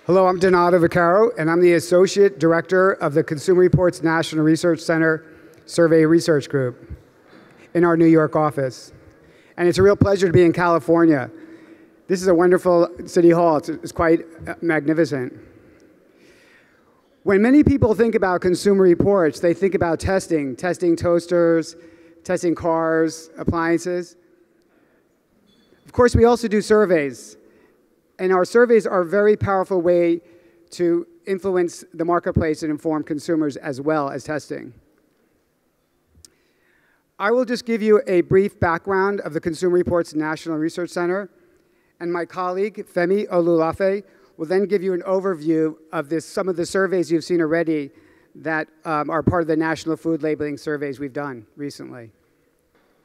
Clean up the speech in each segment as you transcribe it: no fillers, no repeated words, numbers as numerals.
Hello, I'm Donato Vaccaro, and I'm the Associate Director of the Consumer Reports National Research Center Survey Research Group in our New York office. And it's a real pleasure to be in California. This is a wonderful city hall. It's quite magnificent. When many people think about Consumer Reports, they think about testing toasters, testing cars, appliances. Of course, we also do surveys. And our surveys are a very powerful way to influence the marketplace and inform consumers as well as testing. I will just give you a brief background of the Consumer Reports National Research Center, and my colleague, Femi Olulafe, will then give you an overview of some of the surveys you've seen already that are part of the national food labeling surveys we've done recently.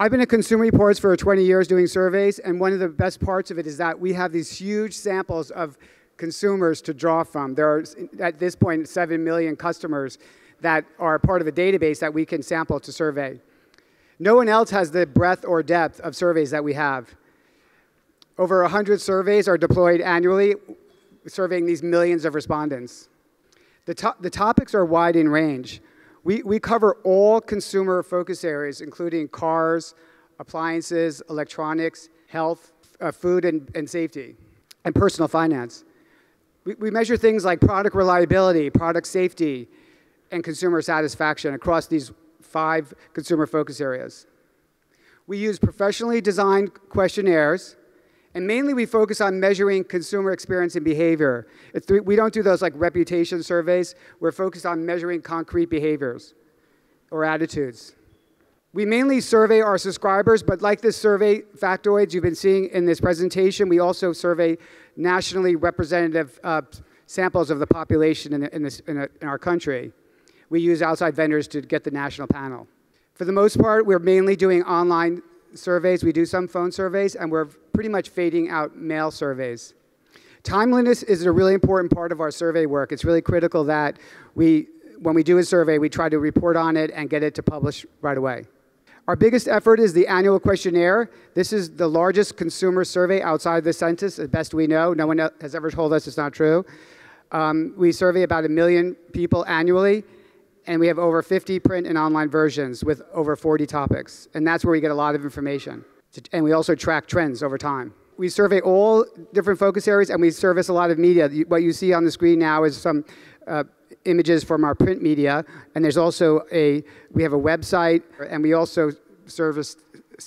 I've been at Consumer Reports for 20 years doing surveys, and one of the best parts of it is that we have these huge samples of consumers to draw from. There are, at this point, 7 million customers that are part of a database that we can sample to survey. No one else has the breadth or depth of surveys that we have. Over 100 surveys are deployed annually, surveying these millions of respondents. The topics are wide in range. We cover all consumer focus areas, including cars, appliances, electronics, health, food and safety, and personal finance. We measure things like product reliability, product safety, and consumer satisfaction across these 5 consumer focus areas. We use professionally designed questionnaires, and mainly we focus on measuring consumer experience and behavior. We don't do those like reputation surveys. We're focused on measuring concrete behaviors or attitudes. We mainly survey our subscribers, but like this survey factoids you've been seeing in this presentation, we also survey nationally representative samples of the population in our country. We use outside vendors to get the national panel. For the most part, we're mainly doing online surveys. We do some phone surveys, and we're pretty much fading out mail surveys. Timeliness is a really important part of our survey work. It's really critical that when we do a survey, we try to report on it and get it to publish right away. Our biggest effort is the annual questionnaire. This is the largest consumer survey outside the census, as best we know. No one has ever told us it's not true. We survey about 1 million people annually, and we have over 50 print and online versions with over 40 topics. And that's where we get a lot of information. And we also track trends over time. We survey all different focus areas, and we service a lot of media. What you see on the screen now is some images from our print media. And there's also we have a website, and we also service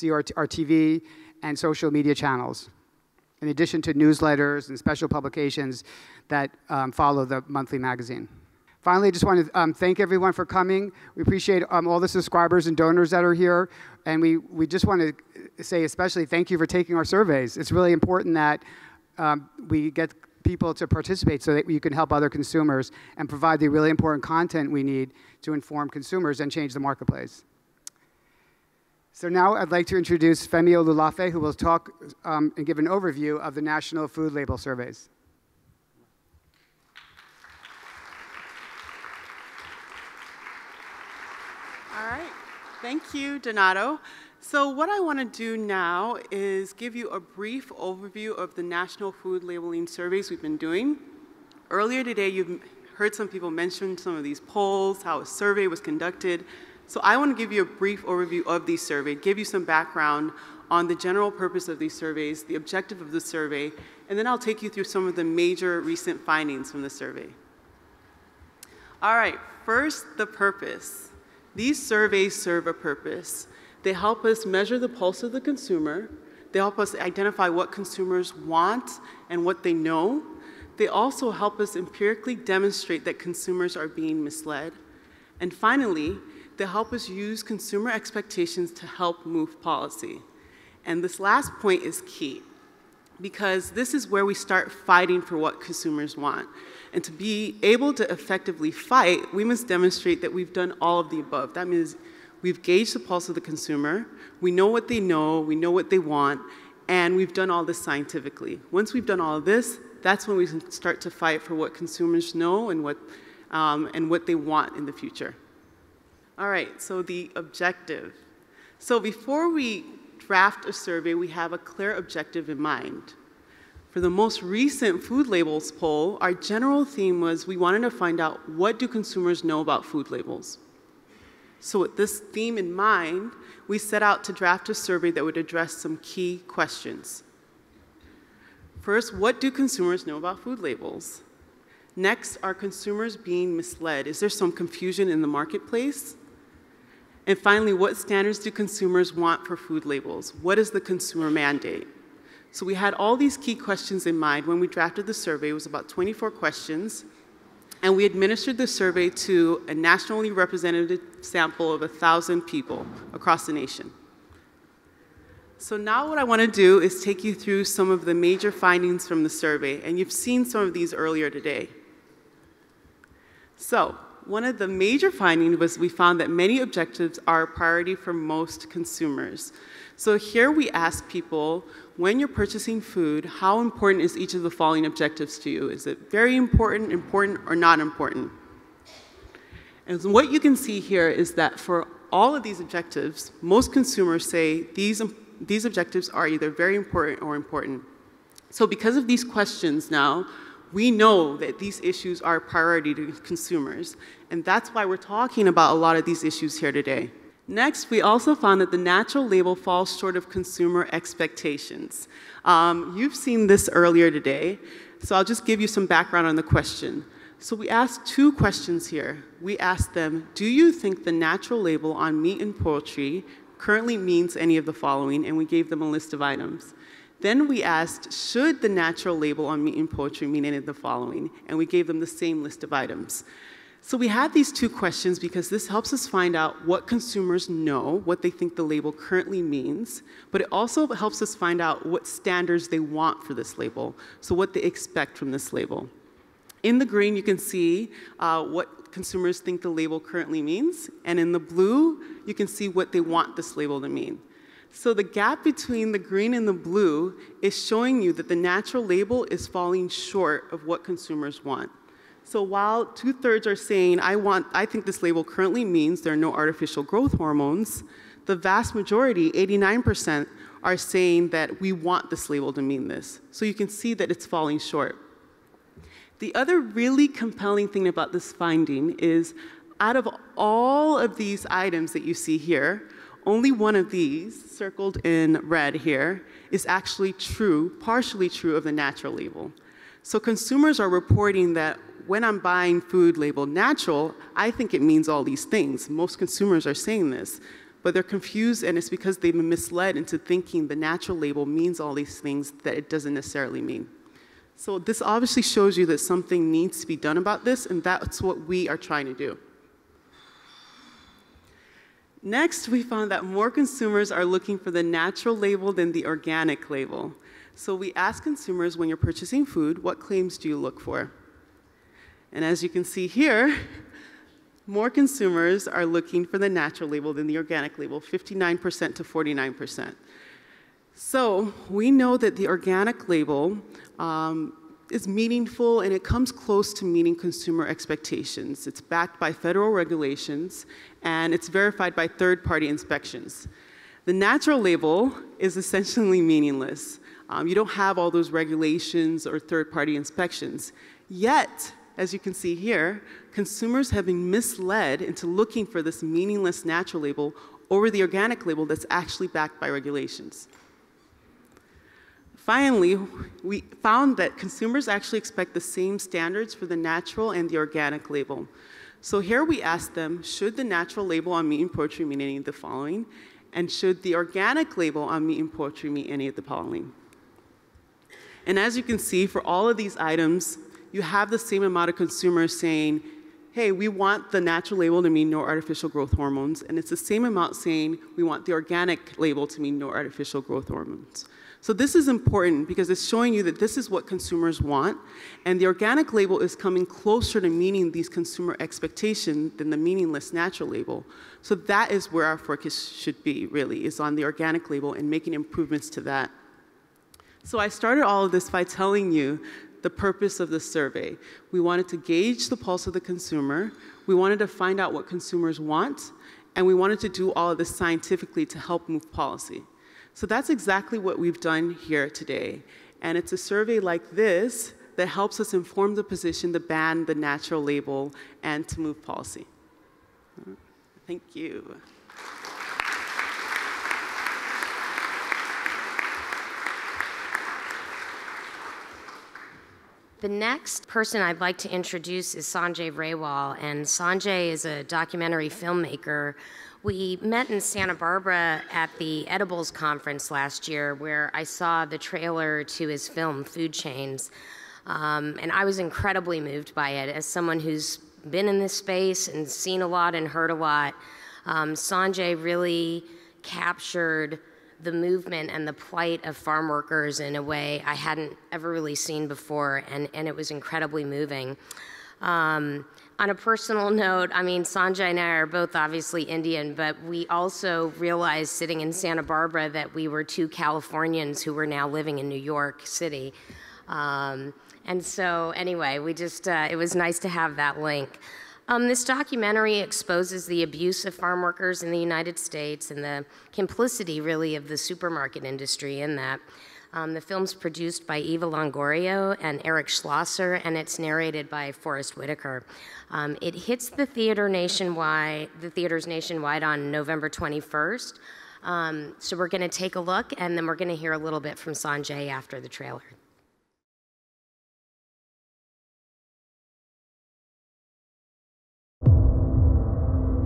our TV and social media channels, in addition to newsletters and special publications that follow the monthly magazine. Finally, I just want to thank everyone for coming. We appreciate all the subscribers and donors that are here. And we just want to say especially thank you for taking our surveys. It's really important that we get people to participate so that you can help other consumers and provide the really important content we need to inform consumers and change the marketplace. So now I'd like to introduce Femi Olulafe, who will talk and give an overview of the National Food Label Surveys. All right, thank you, Donato. So what I want to do now is give you a brief overview of the national food labeling surveys we've been doing. Earlier today, you've heard some people mention some of these polls, how a survey was conducted. So I want to give you a brief overview of these surveys, give you some background on the general purpose of these surveys, the objective of the survey, and then I'll take you through some of the major recent findings from the survey. All right, first, the purpose. These surveys serve a purpose. They help us measure the pulse of the consumer. They help us identify what consumers want and what they know. They also help us empirically demonstrate that consumers are being misled. And finally, they help us use consumer expectations to help move policy. And this last point is key, because this is where we start fighting for what consumers want. And to be able to effectively fight, we must demonstrate that we've done all of the above. That means we've gauged the pulse of the consumer, we know what they know, we know what they want, and we've done all this scientifically. Once we've done all of this, that's when we can start to fight for what consumers know and what they want in the future. All right, so the objective. So before we draft a survey, we have a clear objective in mind. For the most recent food labels poll, our general theme was we wanted to find out, what do consumers know about food labels? So with this theme in mind, we set out to draft a survey that would address some key questions. First, what do consumers know about food labels? Next, are consumers being misled? Is there some confusion in the marketplace? And finally, what standards do consumers want for food labels? What is the consumer mandate? So we had all these key questions in mind when we drafted the survey. It was about 24 questions. And we administered the survey to a nationally representative sample of 1,000 people across the nation. So now what I want to do is take you through some of the major findings from the survey. And you've seen some of these earlier today. So one of the major findings was we found that many objectives are a priority for most consumers. So here we asked people, when you're purchasing food, how important is each of the following objectives to you? Is it very important, important, or not important? And so what you can see here is that for all of these objectives, most consumers say these objectives are either very important or important. So because of these questions now, we know that these issues are a priority to consumers, and that's why we're talking about a lot of these issues here today. Next, we also found that the natural label falls short of consumer expectations. You've seen this earlier today, so I'll just give you some background on the question. So we asked two questions here. We asked them, do you think the natural label on meat and poultry currently means any of the following? And we gave them a list of items. Then we asked, should the natural label on meat and poultry mean any of the following? And we gave them the same list of items. So we had these two questions because this helps us find out what consumers know, what they think the label currently means, but it also helps us find out what standards they want for this label, so what they expect from this label. In the green, you can see what consumers think the label currently means, and in the blue, you can see what they want this label to mean. So the gap between the green and the blue is showing you that the natural label is falling short of what consumers want. So while 2/3 are saying, I think this label currently means there are no artificial growth hormones, the vast majority, 89%, are saying that we want this label to mean this. So you can see that it's falling short. The other really compelling thing about this finding is, out of all of these items that you see here, only one of these, circled in red here, is actually true, partially true of the natural label. So consumers are reporting that when I'm buying food labeled natural, I think it means all these things. Most consumers are saying this, but they're confused, and it's because they've been misled into thinking the natural label means all these things that it doesn't necessarily mean. So this obviously shows you that something needs to be done about this, and that's what we are trying to do. Next, we found that more consumers are looking for the natural label than the organic label. So we asked consumers, when you're purchasing food, what claims do you look for? And as you can see here, more consumers are looking for the natural label than the organic label, 59% to 49%. So we know that the organic label is meaningful, and it comes close to meeting consumer expectations. It's backed by federal regulations, and it's verified by third-party inspections. The natural label is essentially meaningless. You don't have all those regulations or third-party inspections. Yet, as you can see here, consumers have been misled into looking for this meaningless natural label over the organic label that's actually backed by regulations. Finally, we found that consumers actually expect the same standards for the natural and the organic label. So here we asked them, should the natural label on meat and poultry mean any of the following? And should the organic label on meat and poultry mean any of the following? And as you can see, for all of these items, you have the same amount of consumers saying, hey, we want the natural label to mean no artificial growth hormones, and it's the same amount saying we want the organic label to mean no artificial growth hormones. So this is important because it's showing you that this is what consumers want, and the organic label is coming closer to meeting these consumer expectations than the meaningless natural label. So that is where our focus should be, really, is on the organic label and making improvements to that. So I started all of this by telling you the purpose of this survey. We wanted to gauge the pulse of the consumer, we wanted to find out what consumers want, and we wanted to do all of this scientifically to help move policy. So that's exactly what we've done here today. And it's a survey like this that helps us inform the position to ban the natural label and to move policy. Thank you. The next person I'd like to introduce is Sanjay Rawal, and Sanjay is a documentary filmmaker. We met in Santa Barbara at the Edibles Conference last year, where I saw the trailer to his film, Food Chains, and I was incredibly moved by it. As someone who's been in this space and seen a lot and heard a lot, Sanjay really captured the movement and the plight of farm workers in a way I hadn't ever really seen before, and it was incredibly moving. On a personal note, I mean, Sanjay and I are both obviously Indian, but we also realized sitting in Santa Barbara that we were two Californians who were now living in New York City. And so anyway, we just, it was nice to have that link. This documentary exposes the abuse of farm workers in the United States and the complicity, really, of the supermarket industry in that. The film's produced by Eva Longorio and Eric Schlosser, and it's narrated by Forrest Whitaker. It hits the theaters nationwide on November 21st. So we're going to take a look, and then we're going to hear a little bit from Sanjay after the trailer.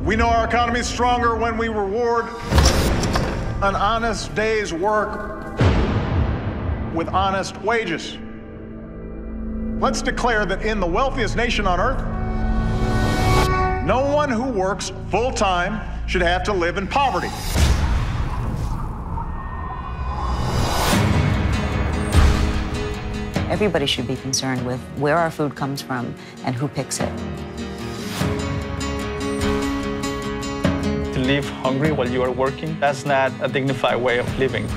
We know our economy is stronger when we reward an honest day's work with honest wages. Let's declare that in the wealthiest nation on earth, no one who works full-time should have to live in poverty. Everybody should be concerned with where our food comes from and who picks it. To live hungry while you are working, that's not a dignified way of living.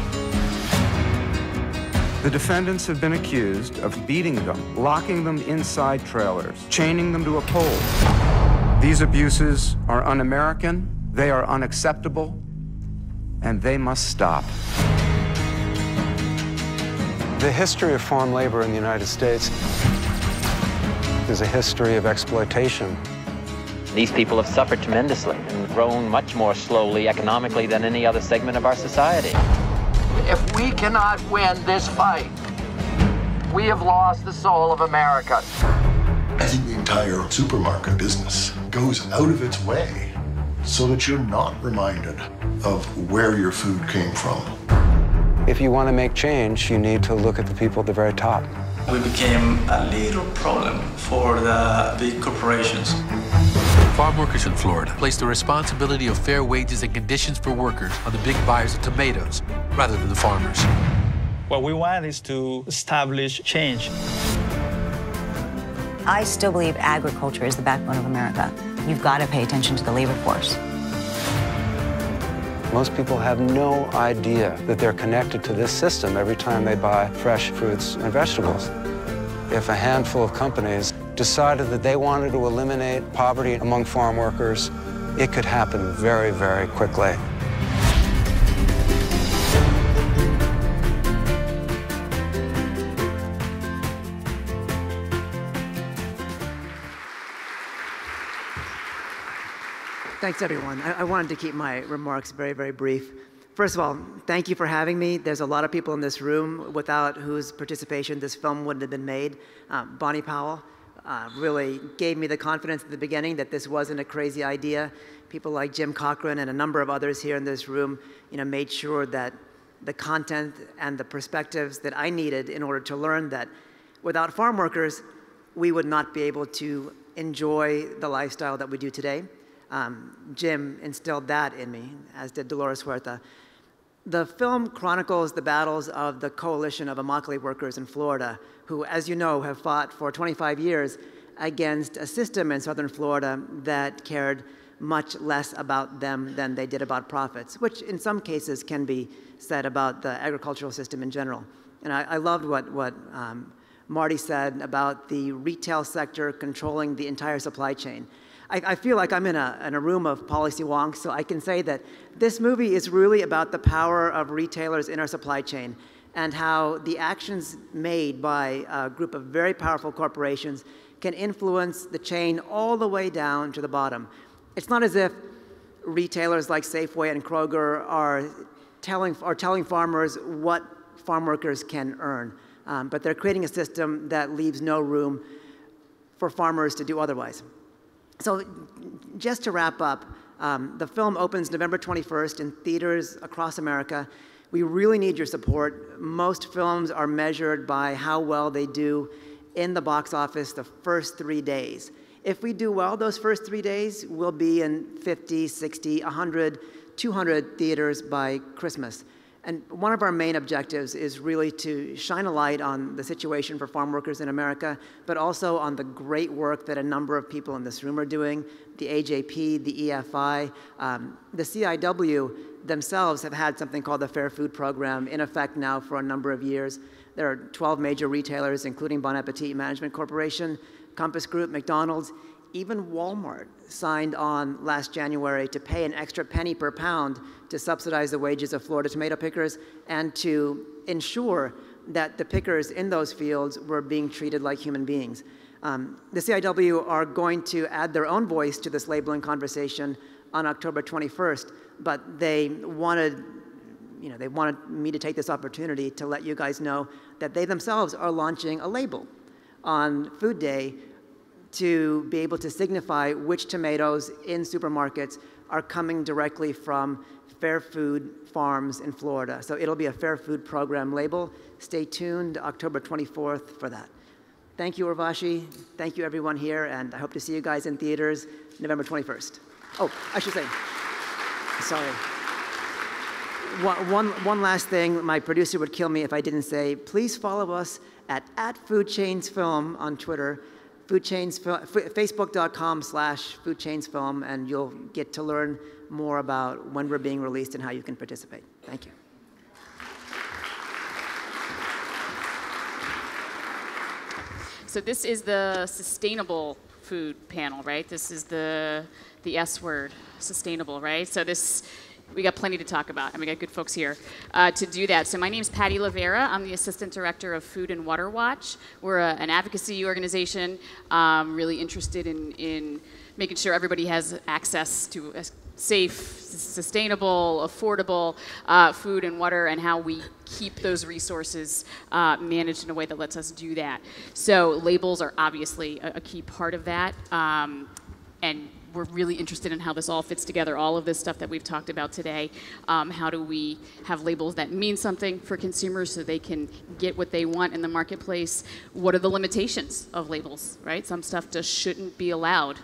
The defendants have been accused of beating them, locking them inside trailers, chaining them to a pole. These abuses are un-American, they are unacceptable, and they must stop. The history of farm labor in the United States is a history of exploitation. These people have suffered tremendously and grown much more slowly economically than any other segment of our society. If we cannot win this fight, we have lost the soul of America. I think the entire supermarket business goes out of its way so that you're not reminded of where your food came from. If you want to make change, you need to look at the people at the very top. We became a little problem for the big corporations. Farm workers in Florida place the responsibility of fair wages and conditions for workers on the big buyers of tomatoes rather than the farmers. What we want is to establish change. I still believe agriculture is the backbone of America. You've got to pay attention to the labor force. Most people have no idea that they're connected to this system every time they buy fresh fruits and vegetables. If a handful of companies decided that they wanted to eliminate poverty among farm workers, it could happen very, very quickly. Thanks, everyone. I wanted to keep my remarks very, very brief. First of all, thank you for having me. There's a lot of people in this room without whose participation this film wouldn't have been made. Bonnie Powell really gave me the confidence at the beginning that this wasn't a crazy idea. People like Jim Cochran and a number of others here in this room, made sure that the content and the perspectives that I needed in order to learn that without farm workers, we would not be able to enjoy the lifestyle that we do today. Jim instilled that in me, as did Dolores Huerta. The film chronicles the battles of the coalition of immokalee workers in Florida, who, as you know, have fought for 25 years against a system in southern Florida that cared much less about them than they did about profits, which in some cases can be said about the agricultural system in general. And I loved what Marty said about the retail sector controlling the entire supply chain. I feel like I'm in a room of policy wonks, so I can say that this movie is really about the power of retailers in our supply chain. and how the actions made by a group of very powerful corporations can influence the chain all the way down to the bottom. It's not as if retailers like Safeway and Kroger are telling farmers what farm workers can earn, but they're creating a system that leaves no room for farmers to do otherwise. So just to wrap up, the film opens November 21st in theaters across America. We really need your support. Most films are measured by how well they do in the box office the first 3 days. If we do well those first 3 days, we'll be in 50, 60, 100, 200 theaters by Christmas. And one of our main objectives is really to shine a light on the situation for farm workers in America, but also on the great work that a number of people in this room are doing, the AJP, the EFI, the CIW themselves have had something called the Fair Food Program in effect now for a number of years. There are 12 major retailers, including Bon Appetit Management Corporation, Compass Group, McDonald's, even Walmart signed on last January to pay an extra penny per pound to subsidize the wages of Florida tomato pickers and to ensure that the pickers in those fields were being treated like human beings. The CIW are going to add their own voice to this labeling conversation on October 21st, but they wanted me to take this opportunity to let you guys know that they themselves are launching a label on Food Day to be able to signify which tomatoes in supermarkets are coming directly from Fair Food farms in Florida. So it'll be a Fair Food Program label. Stay tuned October 24th for that. Thank you, Urvashi. Thank you, everyone here, and I hope to see you guys in theaters November 21st. Oh, I should say, sorry. One last thing, my producer would kill me if I didn't say, please follow us at Food Chains Film on Twitter, Facebook.com/FoodChainsFilm, and you'll get to learn more about when we're being released and how you can participate. Thank you. So this is the sustainable food panel, right? This is the S word, sustainable, right? So we got plenty to talk about, and we got good folks here to do that. So my name's Patty Lovera. I'm the Assistant Director of Food and Water Watch. We're an advocacy organization really interested in making sure everybody has access to a safe, sustainable, affordable food and water, and how we keep those resources managed in a way that lets us do that. So labels are obviously a key part of that, and we're really interested in how this all fits together, all of this stuff that we've talked about today. How do we have labels that mean something for consumers so they can get what they want in the marketplace? What are the limitations of labels, right? Some stuff just shouldn't be allowed,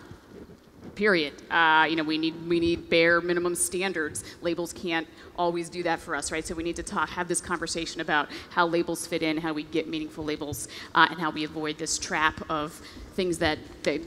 period. We need bare minimum standards. Labels can't always do that for us, right? So we need to have this conversation about how labels fit in, how we get meaningful labels, and how we avoid this trap of things that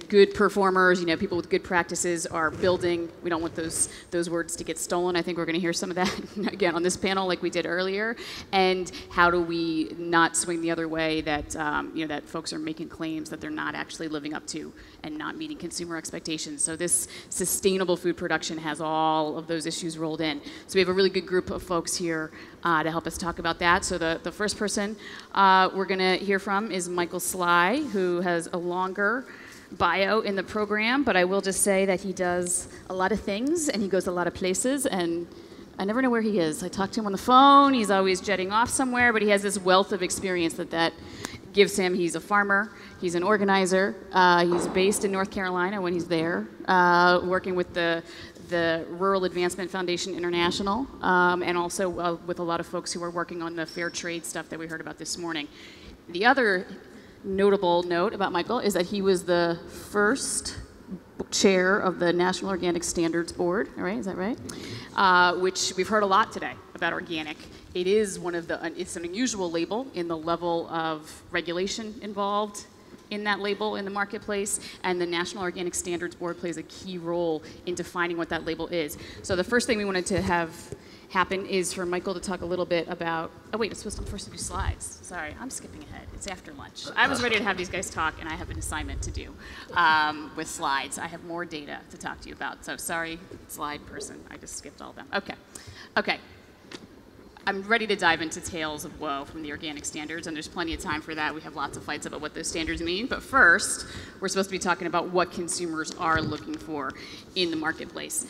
good performers, people with good practices are building. We don't want those words to get stolen. I think we're going to hear some of that again on this panel, like we did earlier. And how do we not swing the other way that that folks are making claims that they're not actually living up to and not meeting consumer expectations. So this sustainable food production has all of those issues rolled in. So we have a really good group of folks here to help us talk about that. So the first person we're going to hear from is Michael Sligh, who has a longer bio in the program, but I will just say that he does a lot of things and he goes a lot of places, and I never know where he is. I talk to him on the phone, he's always jetting off somewhere, but he has this wealth of experience that gives him. He's a farmer, he's an organizer, he's based in North Carolina when he's there, working with the Rural Advancement Foundation International, and also with a lot of folks who are working on the fair trade stuff that we heard about this morning. The other notable note about Michael is that he was the first chair of the National Organic Standards Board, all right, is that right? Which we've heard a lot today about organic. It is it's an unusual label in the level of regulation involved in that label in the marketplace, and the National Organic Standards Board plays a key role in defining what that label is. So the first thing we wanted to have happen is for Michael to talk a little bit about, oh wait, it's supposed to first do slides. Sorry, I'm skipping ahead. It's after lunch. I was ready to have these guys talk, and I have an assignment to do with slides. I have more data to talk to you about, so sorry, slide person. I just skipped all of them. Okay. I'm ready to dive into tales of woe from the organic standards, and there's plenty of time for that. We have lots of fights about what those standards mean. But first, we're supposed to be talking about what consumers are looking for in the marketplace.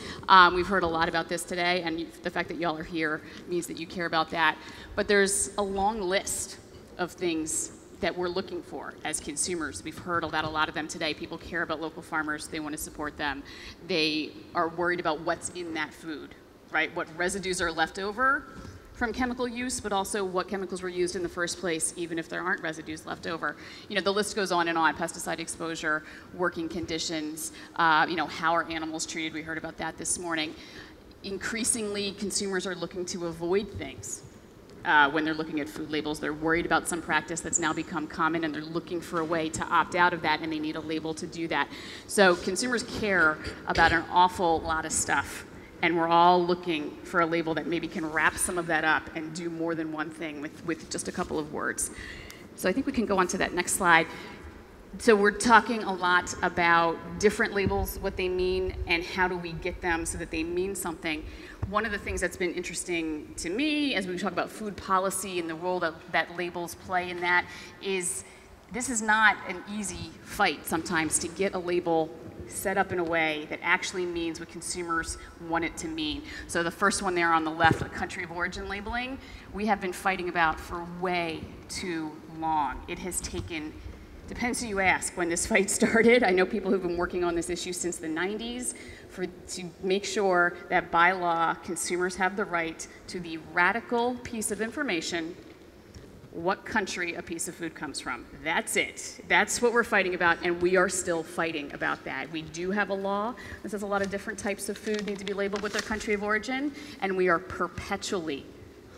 We've heard a lot about this today, and the fact that y'all are here means that you care about that. But there's a long list of things that we're looking for as consumers. We've heard about a lot of them today. People care about local farmers. They want to support them. They are worried about what's in that food, right? What residues are left over from chemical use, but also what chemicals were used in the first place, even if there aren't residues left over. You know, the list goes on and on. Pesticide exposure, working conditions, you know, how are animals treated? We heard about that this morning. Increasingly, consumers are looking to avoid things. When they're looking at food labels, they're worried about some practice that's now become common, and they're looking for a way to opt out of that, and they need a label to do that. So consumers care about an awful lot of stuff, and we're all looking for a label that maybe can wrap some of that up and do more than one thing with just a couple of words. So I think we can go on to that next slide. So we're talking a lot about different labels, what they mean, and how do we get them so that they mean something. One of the things that's been interesting to me as we talk about food policy and the role that labels play in that is this is not an easy fight sometimes to get a label set up in a way that actually means what consumers want it to mean. So the first one there on the left, the country of origin labeling, we have been fighting about for way too long. It has taken, depends who you ask, when this fight started. I know people who've been working on this issue since the 90s to make sure that by law, consumers have the right to the radical piece of information what country a piece of food comes from. That's it. That's what we're fighting about, and we are still fighting about that. We do have a law that says a lot of different types of food need to be labeled with their country of origin, and we are perpetually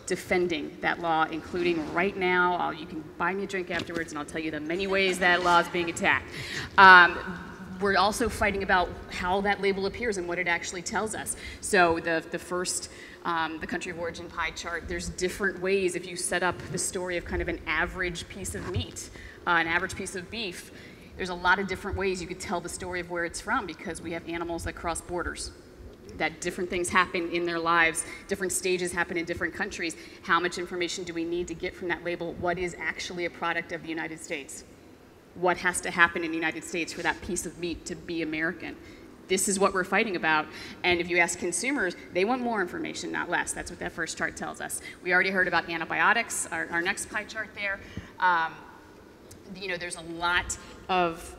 defending that law, including right now. You can buy me a drink afterwards, and I'll tell you the many ways that law is being attacked. We're also fighting about how that label appears and what it actually tells us. So the first, the country of origin pie chart, there's different ways if you set up the story of kind of an average piece of meat, an average piece of beef, there's a lot of different ways you could tell the story of where it's from because we have animals that cross borders, that different things happen in their lives, different stages happen in different countries. How much information do we need to get from that label? What is actually a product of the United States? What has to happen in the United States for that piece of meat to be American? This is what we're fighting about. And if you ask consumers, they want more information, not less. That's what that first chart tells us. We already heard about antibiotics, our next pie chart there. You know, there's a lot of,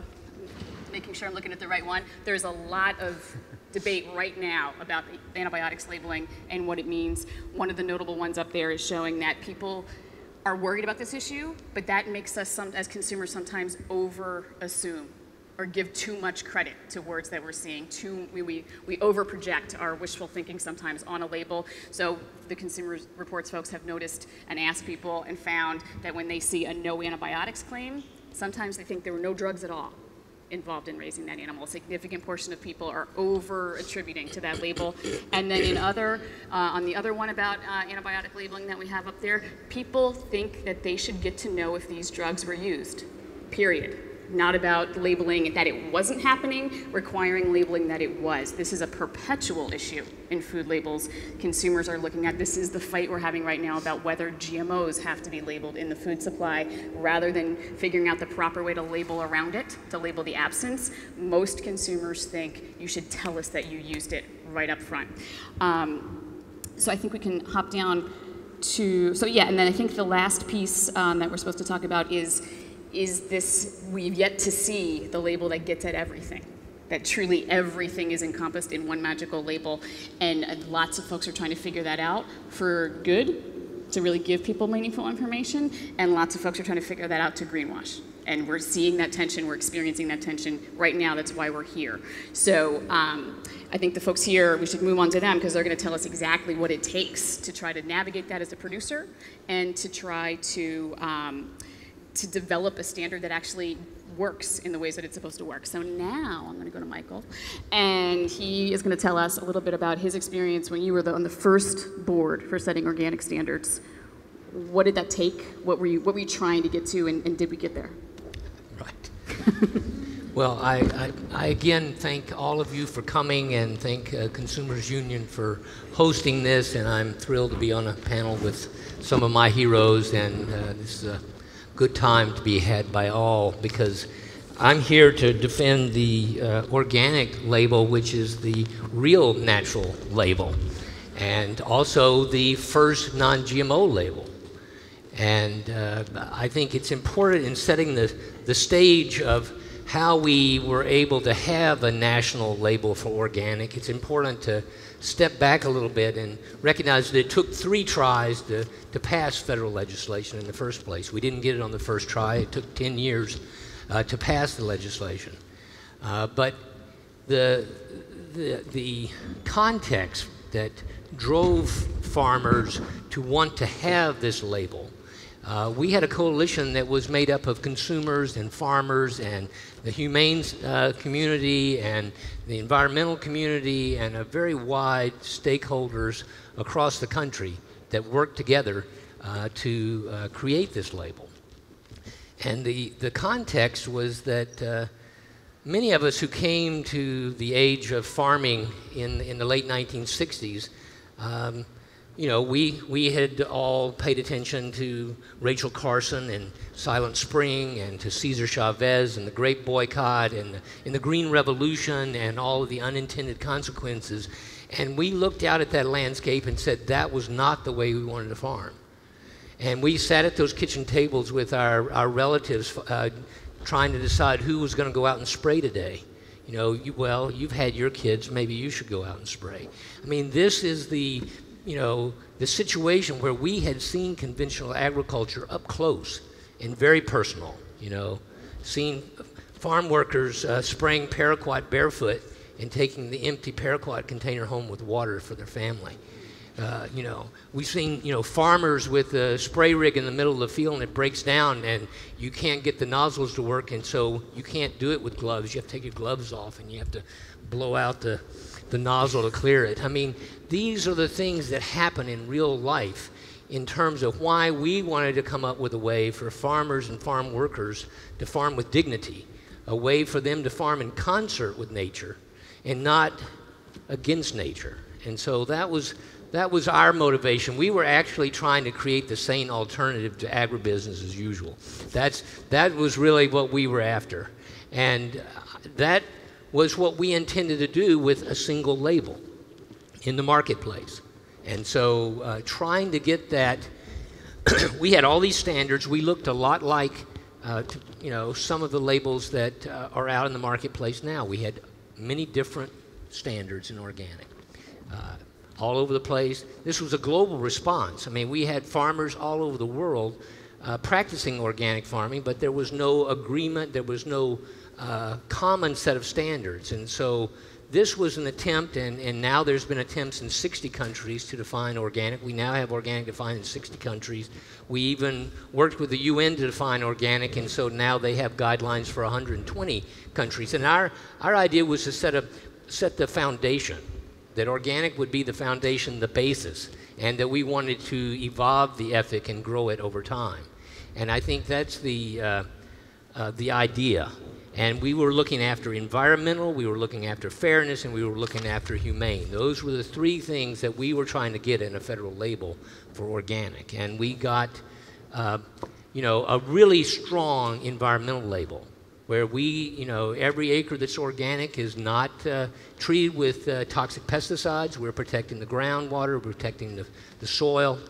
making sure I'm looking at the right one, there's a lot of debate right now about antibiotics labeling and what it means. One of the notable ones up there is showing that people are worried about this issue, but that makes us, as consumers, sometimes over-assume or give too much credit to words that we're seeing. We over-project our wishful thinking sometimes on a label. So the Consumer Reports folks have noticed and asked people and found that when they see a no antibiotics claim, sometimes they think there were no drugs at all involved in raising that animal. A significant portion of people are over-attributing to that label. And then in on the other one about antibiotic labeling that we have up there, people think that they should get to know if these drugs were used, period. Not about labeling that it wasn't happening, requiring labeling that it was. This is a perpetual issue in food labels. Consumers are looking at, this is the fight we're having right now about whether GMOs have to be labeled in the food supply rather than figuring out the proper way to label around it, to label the absence. Most consumers think you should tell us that you used it right up front. So I think we can hop down to, so yeah, and then I think the last piece that we're supposed to talk about is this, we've yet to see the label that gets at everything, that truly everything is encompassed in one magical label, and lots of folks are trying to figure that out for good, to really give people meaningful information, and lots of folks are trying to figure that out to greenwash. And we're seeing that tension, we're experiencing that tension right now, that's why we're here. So I think the folks here, we should move on to them because they're gonna tell us exactly what it takes to try to navigate that as a producer and to try to develop a standard that actually works in the ways that it's supposed to work. So now I'm going to go to Michael, and he is going to tell us a little bit about his experience when you were on the first board for setting organic standards. What did that take? What were you trying to get to, and did we get there? Right. Well, I again thank all of you for coming and thank Consumers Union for hosting this, and I'm thrilled to be on a panel with some of my heroes, and this is a good time to be had by all, because I'm here to defend the organic label, which is the real natural label, and also the first non-GMO label. And I think it's important in setting the stage of how we were able to have a national label for organic. It's important to step back a little bit and recognize that it took 3 tries to pass federal legislation in the first place. We didn't get it on the first try. It took 10 years to pass the legislation. But the context that drove farmers to want to have this label, we had a coalition that was made up of consumers and farmers and the humane community and the environmental community and a very wide stakeholders across the country that worked together to create this label. And the context was that many of us who came to the age of farming in the late 1960s, you know, we had all paid attention to Rachel Carson and Silent Spring and to Cesar Chavez and the Grape Boycott and the Green Revolution and all of the unintended consequences. And we looked out at that landscape and said that was not the way we wanted to farm. And we sat at those kitchen tables with our relatives trying to decide who was going to go out and spray today. You know, well, you've had your kids, maybe you should go out and spray. I mean, this is the situation where we had seen conventional agriculture up close and very personal, you know, seeing farm workers spraying paraquat barefoot and taking the empty paraquat container home with water for their family. You know, we've seen, you know, farmers with a spray rig in the middle of the field and it breaks down and you can't get the nozzles to work, and so you can't do it with gloves. You have to take your gloves off and you have to blow out the nozzle to clear it. I mean, these are the things that happen in real life in terms of why we wanted to come up with a way for farmers and farm workers to farm with dignity, a way for them to farm in concert with nature and not against nature. And so that was our motivation. We were actually trying to create the sane alternative to agribusiness as usual. That was really what we were after. And that was what we intended to do with a single label in the marketplace. And so trying to get that, we had all these standards. We looked a lot like you know, some of the labels that are out in the marketplace now. We had many different standards in organic. All over the place. This was a global response. I mean, we had farmers all over the world practicing organic farming, but there was no agreement, there was no common set of standards. And so this was an attempt, and now there's been attempts in 60 countries to define organic. We now have organic defined in 60 countries. We even worked with the UN to define organic, and so now they have guidelines for 120 countries. And our idea was to set the foundation, that organic would be the foundation, the basis, and that we wanted to evolve the ethic and grow it over time. And I think that's the idea. And we were looking after environmental, we were looking after fairness, and we were looking after humane. Those were the 3 things that we were trying to get in a federal label for organic. And we got, you know, a really strong environmental label, where we, you know, every acre that's organic is not treated with toxic pesticides. We're protecting the groundwater, protecting the soil,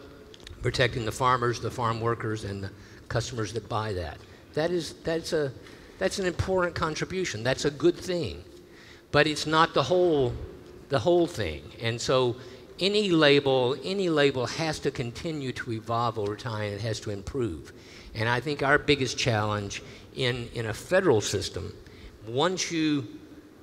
protecting the farmers, the farm workers, and the customers that buy that. That's an important contribution. That's a good thing, but it's not the whole thing. And so any label has to continue to evolve over time. It has to improve. And I think our biggest challenge in a federal system, once you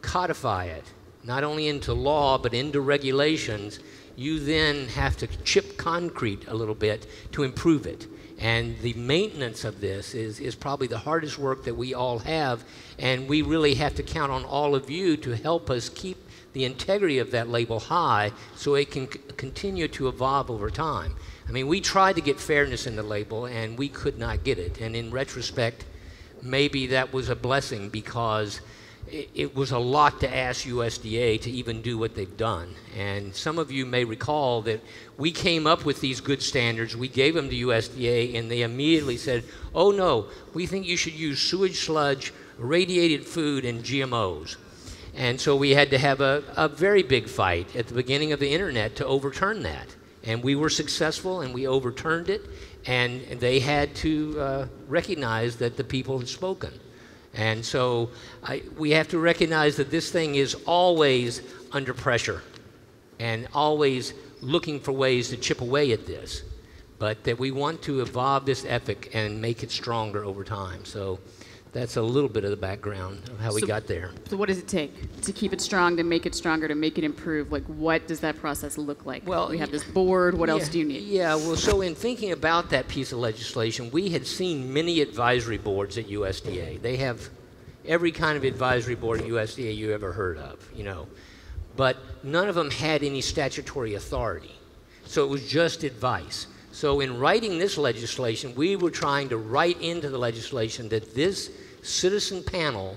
codify it, not only into law but into regulations, you then have to chip concrete a little bit to improve it. And the maintenance of this is probably the hardest work that we all have, and we really have to count on all of you to help us keep the integrity of that label high so it can continue to evolve over time. I mean, we tried to get fairness in the label, and we could not get it. And in retrospect, maybe that was a blessing, because it was a lot to ask USDA to even do what they've done. And some of you may recall that we came up with these good standards, we gave them to USDA, and they immediately said, oh no, we think you should use sewage sludge, irradiated food, and GMOs. And so we had to have a very big fight at the beginning of the internet to overturn that. And we were successful, and we overturned it, and they had to recognize that the people had spoken. And so we have to recognize that this thing is always under pressure and always looking for ways to chip away at this, but that we want to evolve this ethic and make it stronger over time. So that's a little bit of the background of how we got there. So what does it take to keep it strong, to make it stronger, to make it improve? Like, what does that process look like? Well, we have this board. What else do you need? Yeah, well, so in thinking about that piece of legislation, we had seen many advisory boards at USDA. They have every kind of advisory board at USDA you ever heard of, you know. But none of them had any statutory authority. So it was just advice. So in writing this legislation, we were trying to write into the legislation that this citizen panel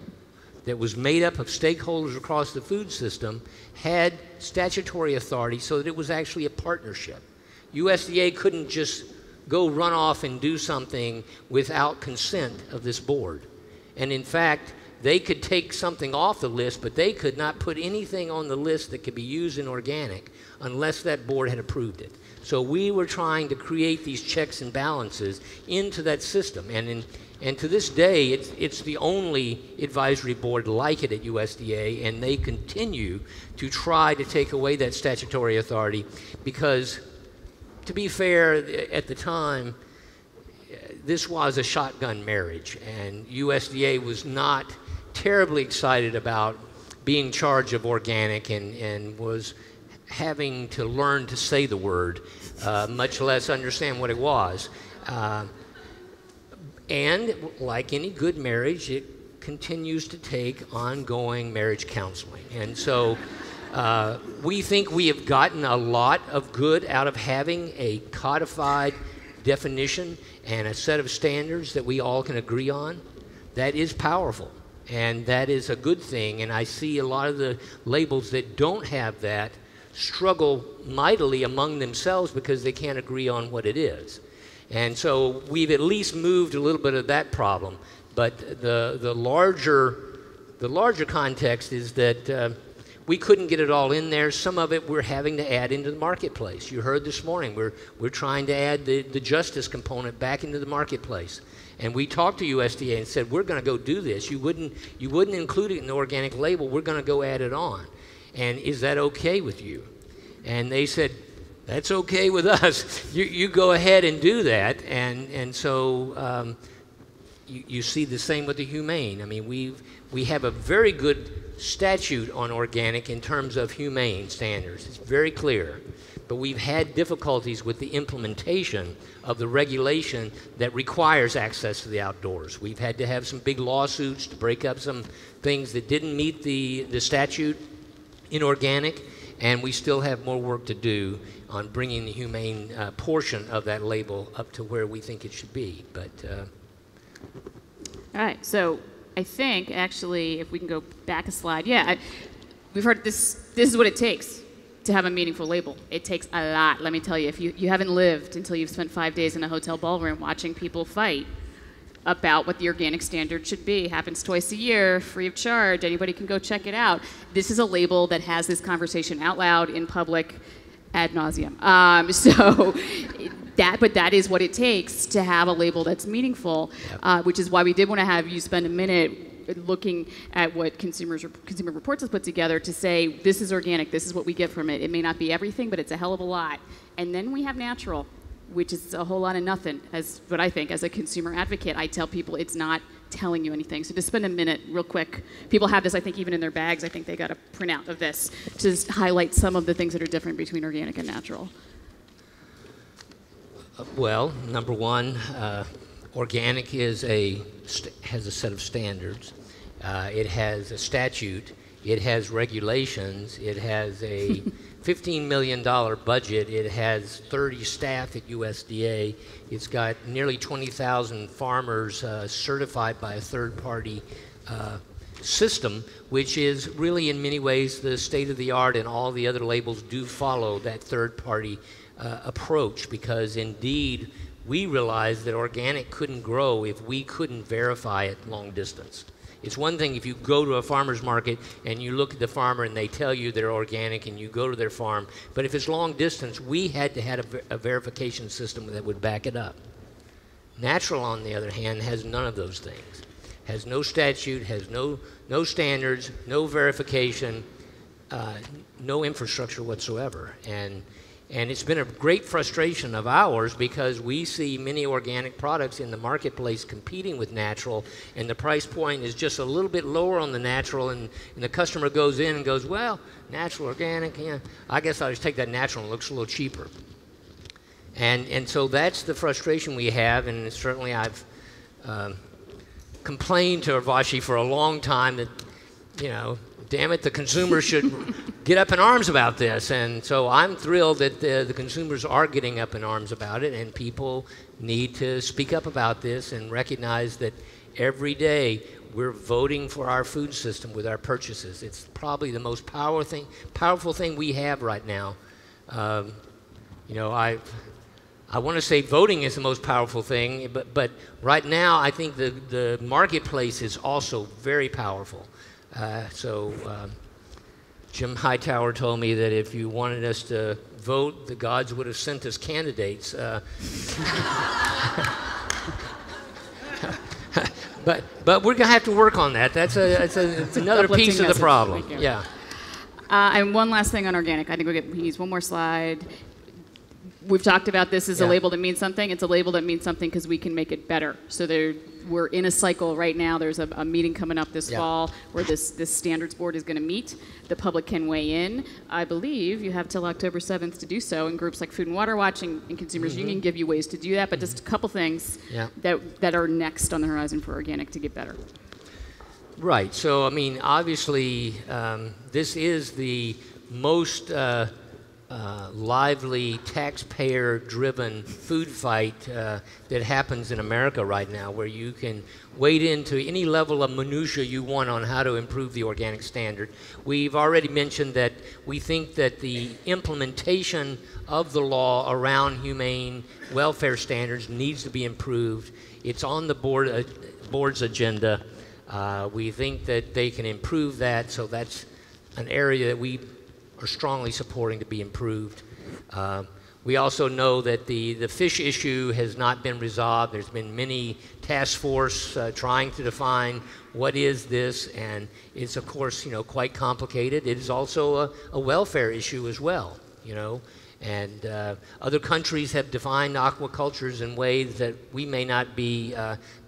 that was made up of stakeholders across the food system had statutory authority, so that it was actually a partnership. USDA couldn't just go run off and do something without consent of this board. And in fact, they could take something off the list, but they could not put anything on the list that could be used in organic unless that board had approved it. So we were trying to create these checks and balances into that system. And to this day, it's the only advisory board like it at USDA, and they continue to try to take away that statutory authority because, to be fair, at the time, this was a shotgun marriage, and USDA was not terribly excited about being in charge of organic and was having to learn to say the word, much less understand what it was. And like any good marriage, it continues to take ongoing marriage counseling. And so we think we have gotten a lot of good out of having a codified definition and a set of standards that we all can agree on. That is powerful, and that is a good thing. And I see a lot of the labels that don't have that struggle mightily among themselves because they can't agree on what it is. And so we've at least moved a little bit of that problem. But the larger context is that we couldn't get it all in there. Some of it we're having to add into the marketplace. You heard this morning, we're trying to add the justice component back into the marketplace. And we talked to USDA and said, we're going to go do this. You wouldn't include it in the organic label. We're going to go add it on. And is that okay with you? And they said, that's okay with us. You go ahead and do that. And so you see the same with the humane. I mean, we have a very good statute on organic in terms of humane standards. It's very clear. But we've had difficulties with the implementation of the regulation that requires access to the outdoors. We've had to have some big lawsuits to break up some things that didn't meet the statute in organic, and we still have more work to do on bringing the humane portion of that label up to where we think it should be. But all right, so I think actually, if we can go back a slide, we've heard this. This is what it takes to have a meaningful label. It takes a lot. Let me tell you, if you haven't lived until you've spent 5 days in a hotel ballroom watching people fight about what the organic standard should be. Happens twice a year, free of charge. Anybody can go check it out. This is a label that has this conversation out loud in public ad nauseum. But that is what it takes to have a label that's meaningful, which is why we did want to have you spend a minute looking at what Consumer Reports has put together to say, this is organic, this is what we get from it. It may not be everything, but it's a hell of a lot. And then we have natural, which is a whole lot of nothing, as what I think as a consumer advocate. I tell people it's not telling you anything. So just spend a minute real quick. People have this, I think, even in their bags. I think they got a printout of this to just highlight some of the things that are different between organic and natural. Well, number one, organic has a set of standards. It has a statute. It has regulations. It has a $15 million budget. It has 30 staff at USDA. It's got nearly 20,000 farmers certified by a third-party system, which is really in many ways the state of the art, and all the other labels do follow that third-party approach, because indeed we realized that organic couldn't grow if we couldn't verify it long distance. It's one thing if you go to a farmer's market and you look at the farmer and they tell you they're organic and you go to their farm, but if it's long distance, we had to have a verification system that would back it up. Natural, on the other hand, has none of those things. Has no statute, has no standards, no verification, no infrastructure whatsoever. And it's been a great frustration of ours, because we see many organic products in the marketplace competing with natural, and the price point is just a little bit lower on the natural, and the customer goes in and goes, well, natural, organic, yeah, I guess I'll just take that natural, it looks a little cheaper. And so that's the frustration we have, and certainly I've complained to Urvashi for a long time that, you know, damn it, the consumers should get up in arms about this. And so I'm thrilled that the consumers are getting up in arms about it, and people need to speak up about this and recognize that every day we're voting for our food system with our purchases. It's probably the most powerful thing we have right now. You know, I want to say voting is the most powerful thing, but right now I think the marketplace is also very powerful. Jim Hightower told me that if you wanted us to vote, the gods would have sent us candidates. But we're going to have to work on that. It's another piece of the problem. Yeah. And one last thing on organic. I think we need one more slide. We've talked about this as a label that means something. It's a label that means something because we can make it better. So we're in a cycle right now. There's a meeting coming up this fall where this standards board is going to meet. The public can weigh in. I believe you have till October 7th to do so, and groups like Food and Water Watch and Consumers Union give you ways to do that, but just a couple things that are next on the horizon for organic to get better. Right. So, I mean, obviously, this is the most lively, taxpayer-driven food fight that happens in America right now, where you can wade into any level of minutia you want on how to improve the organic standard. We've already mentioned that we think that the implementation of the law around humane welfare standards needs to be improved. It's on the board's agenda. We think that they can improve that, so that's an area that we are strongly supporting to be improved. We also know that the fish issue has not been resolved. There's been many task force trying to define what is this, and it's of course, you know, quite complicated. It is also a welfare issue as well, you know, and other countries have defined aquacultures in ways that we may not be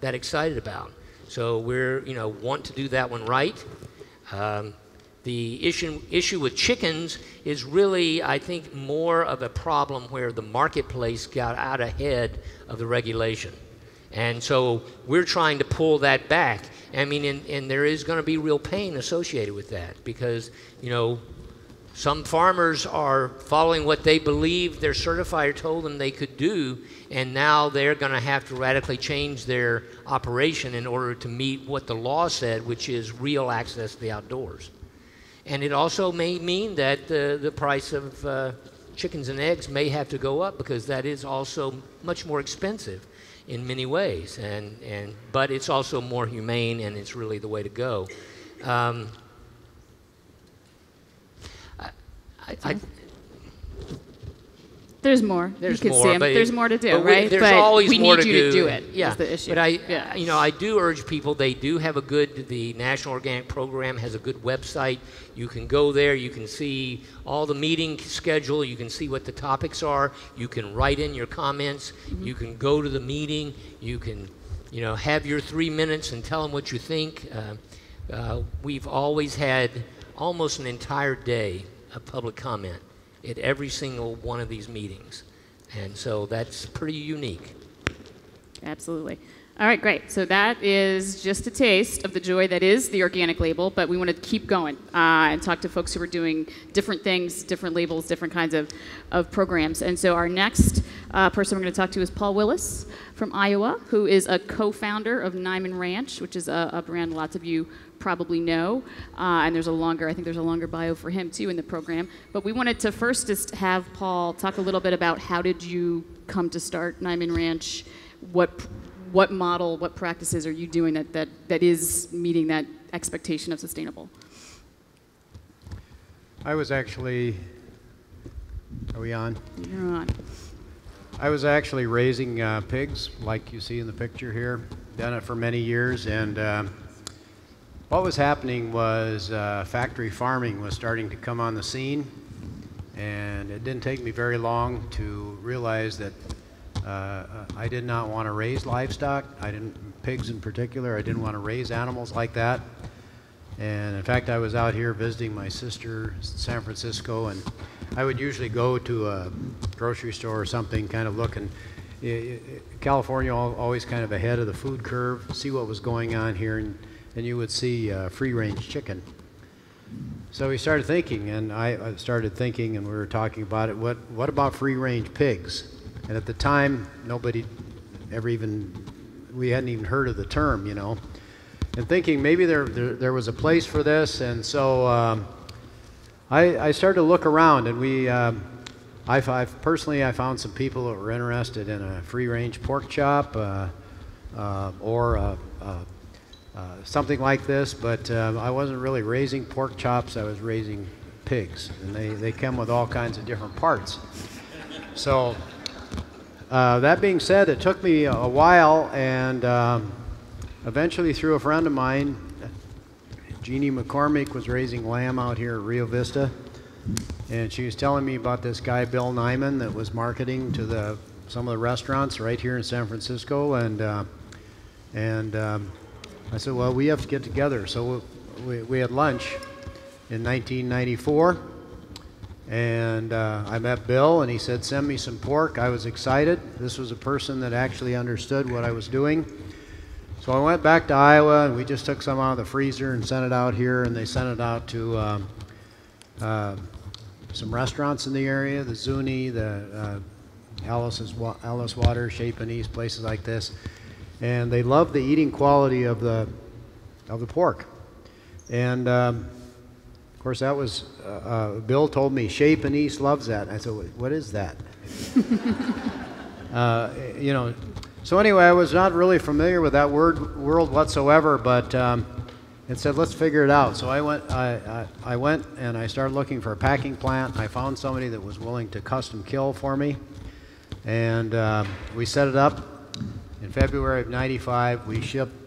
that excited about. So we're, you know, want to do that one right. The issue with chickens is really, I think, more of a problem where the marketplace got out ahead of the regulation. And so we're trying to pull that back. I mean, and there is going to be real pain associated with that, because, you know, some farmers are following what they believe their certifier told them they could do, and now they're going to have to radically change their operation in order to meet what the law said, which is real access to the outdoors. And it also may mean that the price of chickens and eggs may have to go up, because that is also much more expensive in many ways. But it's also more humane, and it's really the way to go. There's more. There's you can more, see 'em. but There's more to do, right? There's but always we more need to you to do it. Yeah, is the issue. But you know, I do urge people. They do have the National Organic Program has a good website. You can go there. You can see all the meeting schedule. You can see what the topics are. You can write in your comments. You can go to the meeting. You can, you know, have your 3 minutes and tell them what you think. We've always had almost an entire day of public comment at every single one of these meetings. And so that's pretty unique. Absolutely. All right, great. So that is just a taste of the joy that is the organic label, but we want to keep going and talk to folks who are doing different things, different labels, different kinds of programs. And so our next person we're going to talk to is Paul Willis from Iowa, who is a co-founder of Niman Ranch, which is a brand lots of you probably know. And I think there's a longer bio for him too in the program. But we wanted to first just have Paul talk a little bit about how did you come to start Niman Ranch, what model, what practices are you doing that is meeting that expectation of sustainable? I was actually, are we on? You're on. I was actually raising pigs, like you see in the picture here. Done it for many years, and what was happening was factory farming was starting to come on the scene, and it didn't take me very long to realize that I did not want to raise livestock. Pigs in particular. I didn't want to raise animals like that. And in fact, I was out here visiting my sister in San Francisco, and I would usually go to a grocery store or something, kind of look, and California always kind of ahead of the food curve, see what was going on here, and you would see free-range chicken. So we started thinking, and I started thinking, and we were talking about it. What about free-range pigs? And at the time, nobody ever we hadn't even heard of the term, you know. And thinking maybe there was a place for this, and so I started to look around, and personally I found some people that were interested in a free-range pork chop or something like this, but I wasn't really raising pork chops. I was raising pigs, and they come with all kinds of different parts. So. That being said, it took me a while, and eventually through a friend of mine, Jeannie McCormick was raising lamb out here at Rio Vista, and she was telling me about this guy, Bill Niman, that was marketing to some of the restaurants right here in San Francisco, and I said, well, we have to get together. So we had lunch in 1994. And I met Bill, and he said, send me some pork. I was excited. This was a person that actually understood what I was doing. So I went back to Iowa, and we just took some out of the freezer and sent it out here, and they sent it out to some restaurants in the area, the Zuni, the Alice Water, Chez Panisse, places like this. And they loved the eating quality of the pork. And of course, that was, Bill told me, Chez Panisse loves that. I said, what is that? You know, so anyway, I was not really familiar with that world whatsoever, but it said, let's figure it out. So I went and I started looking for a packing plant. I found somebody that was willing to custom kill for me, and we set it up. In February of '95,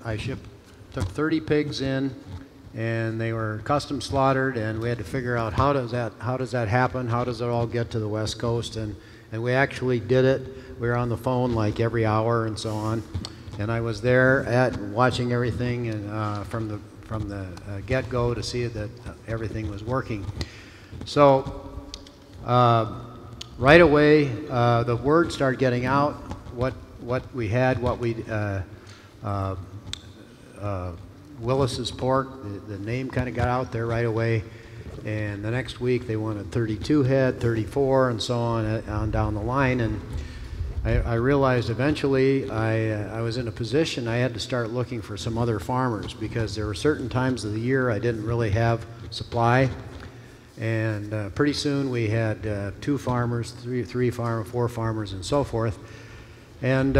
I took 30 pigs in, and they were custom slaughtered, and we had to figure out how does that happen, how does it all get to the West Coast, and we actually did it. We were on the phone like every hour and so on, and I was there watching everything and from the get-go to see that everything was working. So right away the word started getting out what we had, Willis's pork, the name kind of got out there right away, and the next week they wanted 32 head, 34, and so on down the line, and I realized eventually I was in a position I had to start looking for some other farmers, because there were certain times of the year I didn't really have supply, and pretty soon we had 2 farmers, 3 farmers, 4 farmers, and so forth, and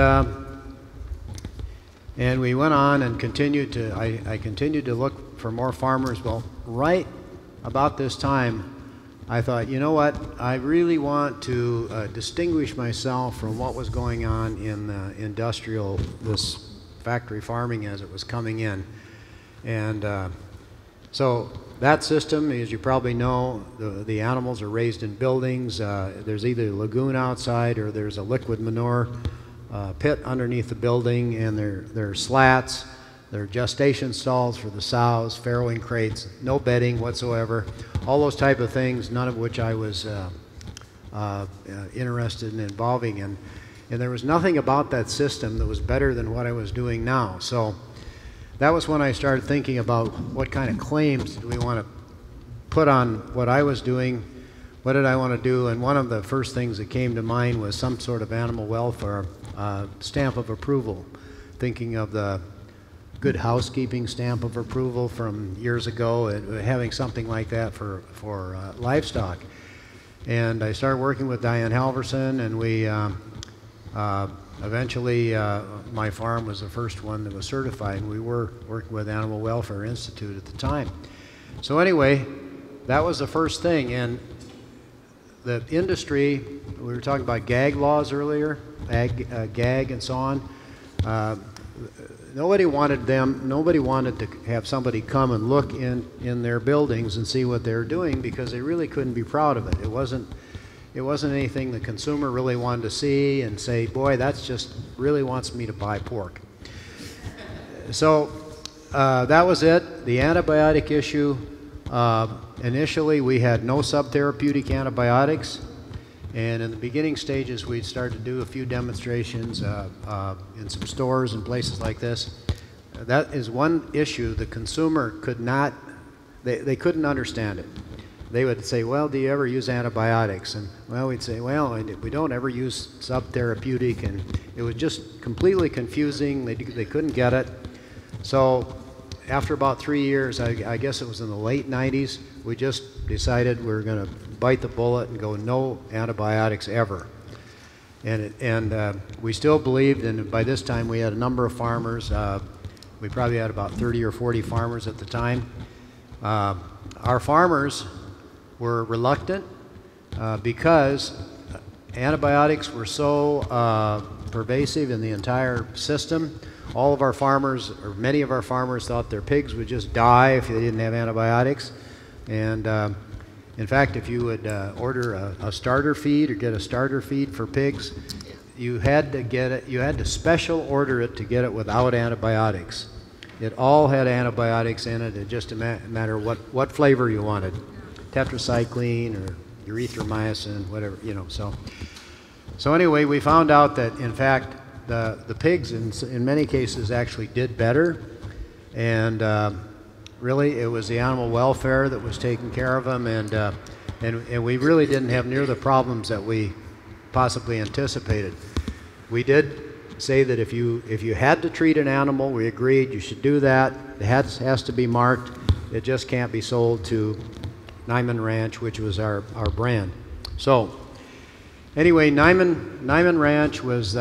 we went on and I continued to look for more farmers. Well, right about this time, I thought, you know what, I really want to distinguish myself from what was going on in the this factory farming as it was coming in. And so that system, as you probably know, the animals are raised in buildings. There's either a lagoon outside or there's a liquid manure pit underneath the building, and there are slats, there are gestation stalls for the sows, farrowing crates, no bedding whatsoever, all those type of things, none of which I was interested in involving in. And there was nothing about that system that was better than what I was doing now. So that was when I started thinking about what kind of claims do we want to put on what I was doing, what did I want to do, and one of the first things that came to mind was some sort of animal welfare stamp of approval, thinking of the Good Housekeeping stamp of approval from years ago, and having something like that for livestock. And I started working with Diane Halverson, and we eventually, my farm was the first one that was certified. We were working with Animal Welfare Institute at the time. So anyway, that was the first thing. And the industry, we were talking about gag laws earlier, gag and so on. Nobody wanted to have somebody come and look in their buildings and see what they're doing, because they really couldn't be proud of it. It wasn't anything the consumer really wanted to see and say, boy, that's just really wants me to buy pork. So that was it. The antibiotic issue, initially we had no subtherapeutic antibiotics, and in the beginning stages we'd start to do a few demonstrations in some stores and places like this. That is one issue the consumer could not, they couldn't understand it. They would say, well, do you ever use antibiotics? And well, we'd say, well, we don't ever use subtherapeutic, and it was just completely confusing. They couldn't get it. So after about 3 years, I guess it was in the late 90s, we just decided we were going to bite the bullet and go no antibiotics ever. And we still believed, and by this time we had a number of farmers. We probably had about 30 or 40 farmers at the time. Our farmers were reluctant because antibiotics were so pervasive in the entire system. All of our farmers, or many of our farmers, thought their pigs would just die if they didn't have antibiotics. And in fact, if you would order a starter feed or get a starter feed for pigs, you had to get it, you had to special order it to get it without antibiotics. It all had antibiotics in it. It just didn't matter what flavor you wanted. Tetracycline or erythromycin, whatever, you know. So anyway, we found out that in fact the pigs in many cases actually did better, and really it was the animal welfare that was taking care of them, and we really didn't have near the problems that we possibly anticipated. We did say that if you had to treat an animal, we agreed you should do that. It has to be marked. It just can't be sold to Nyman Ranch, which was our brand. So anyway, Nyman Ranch was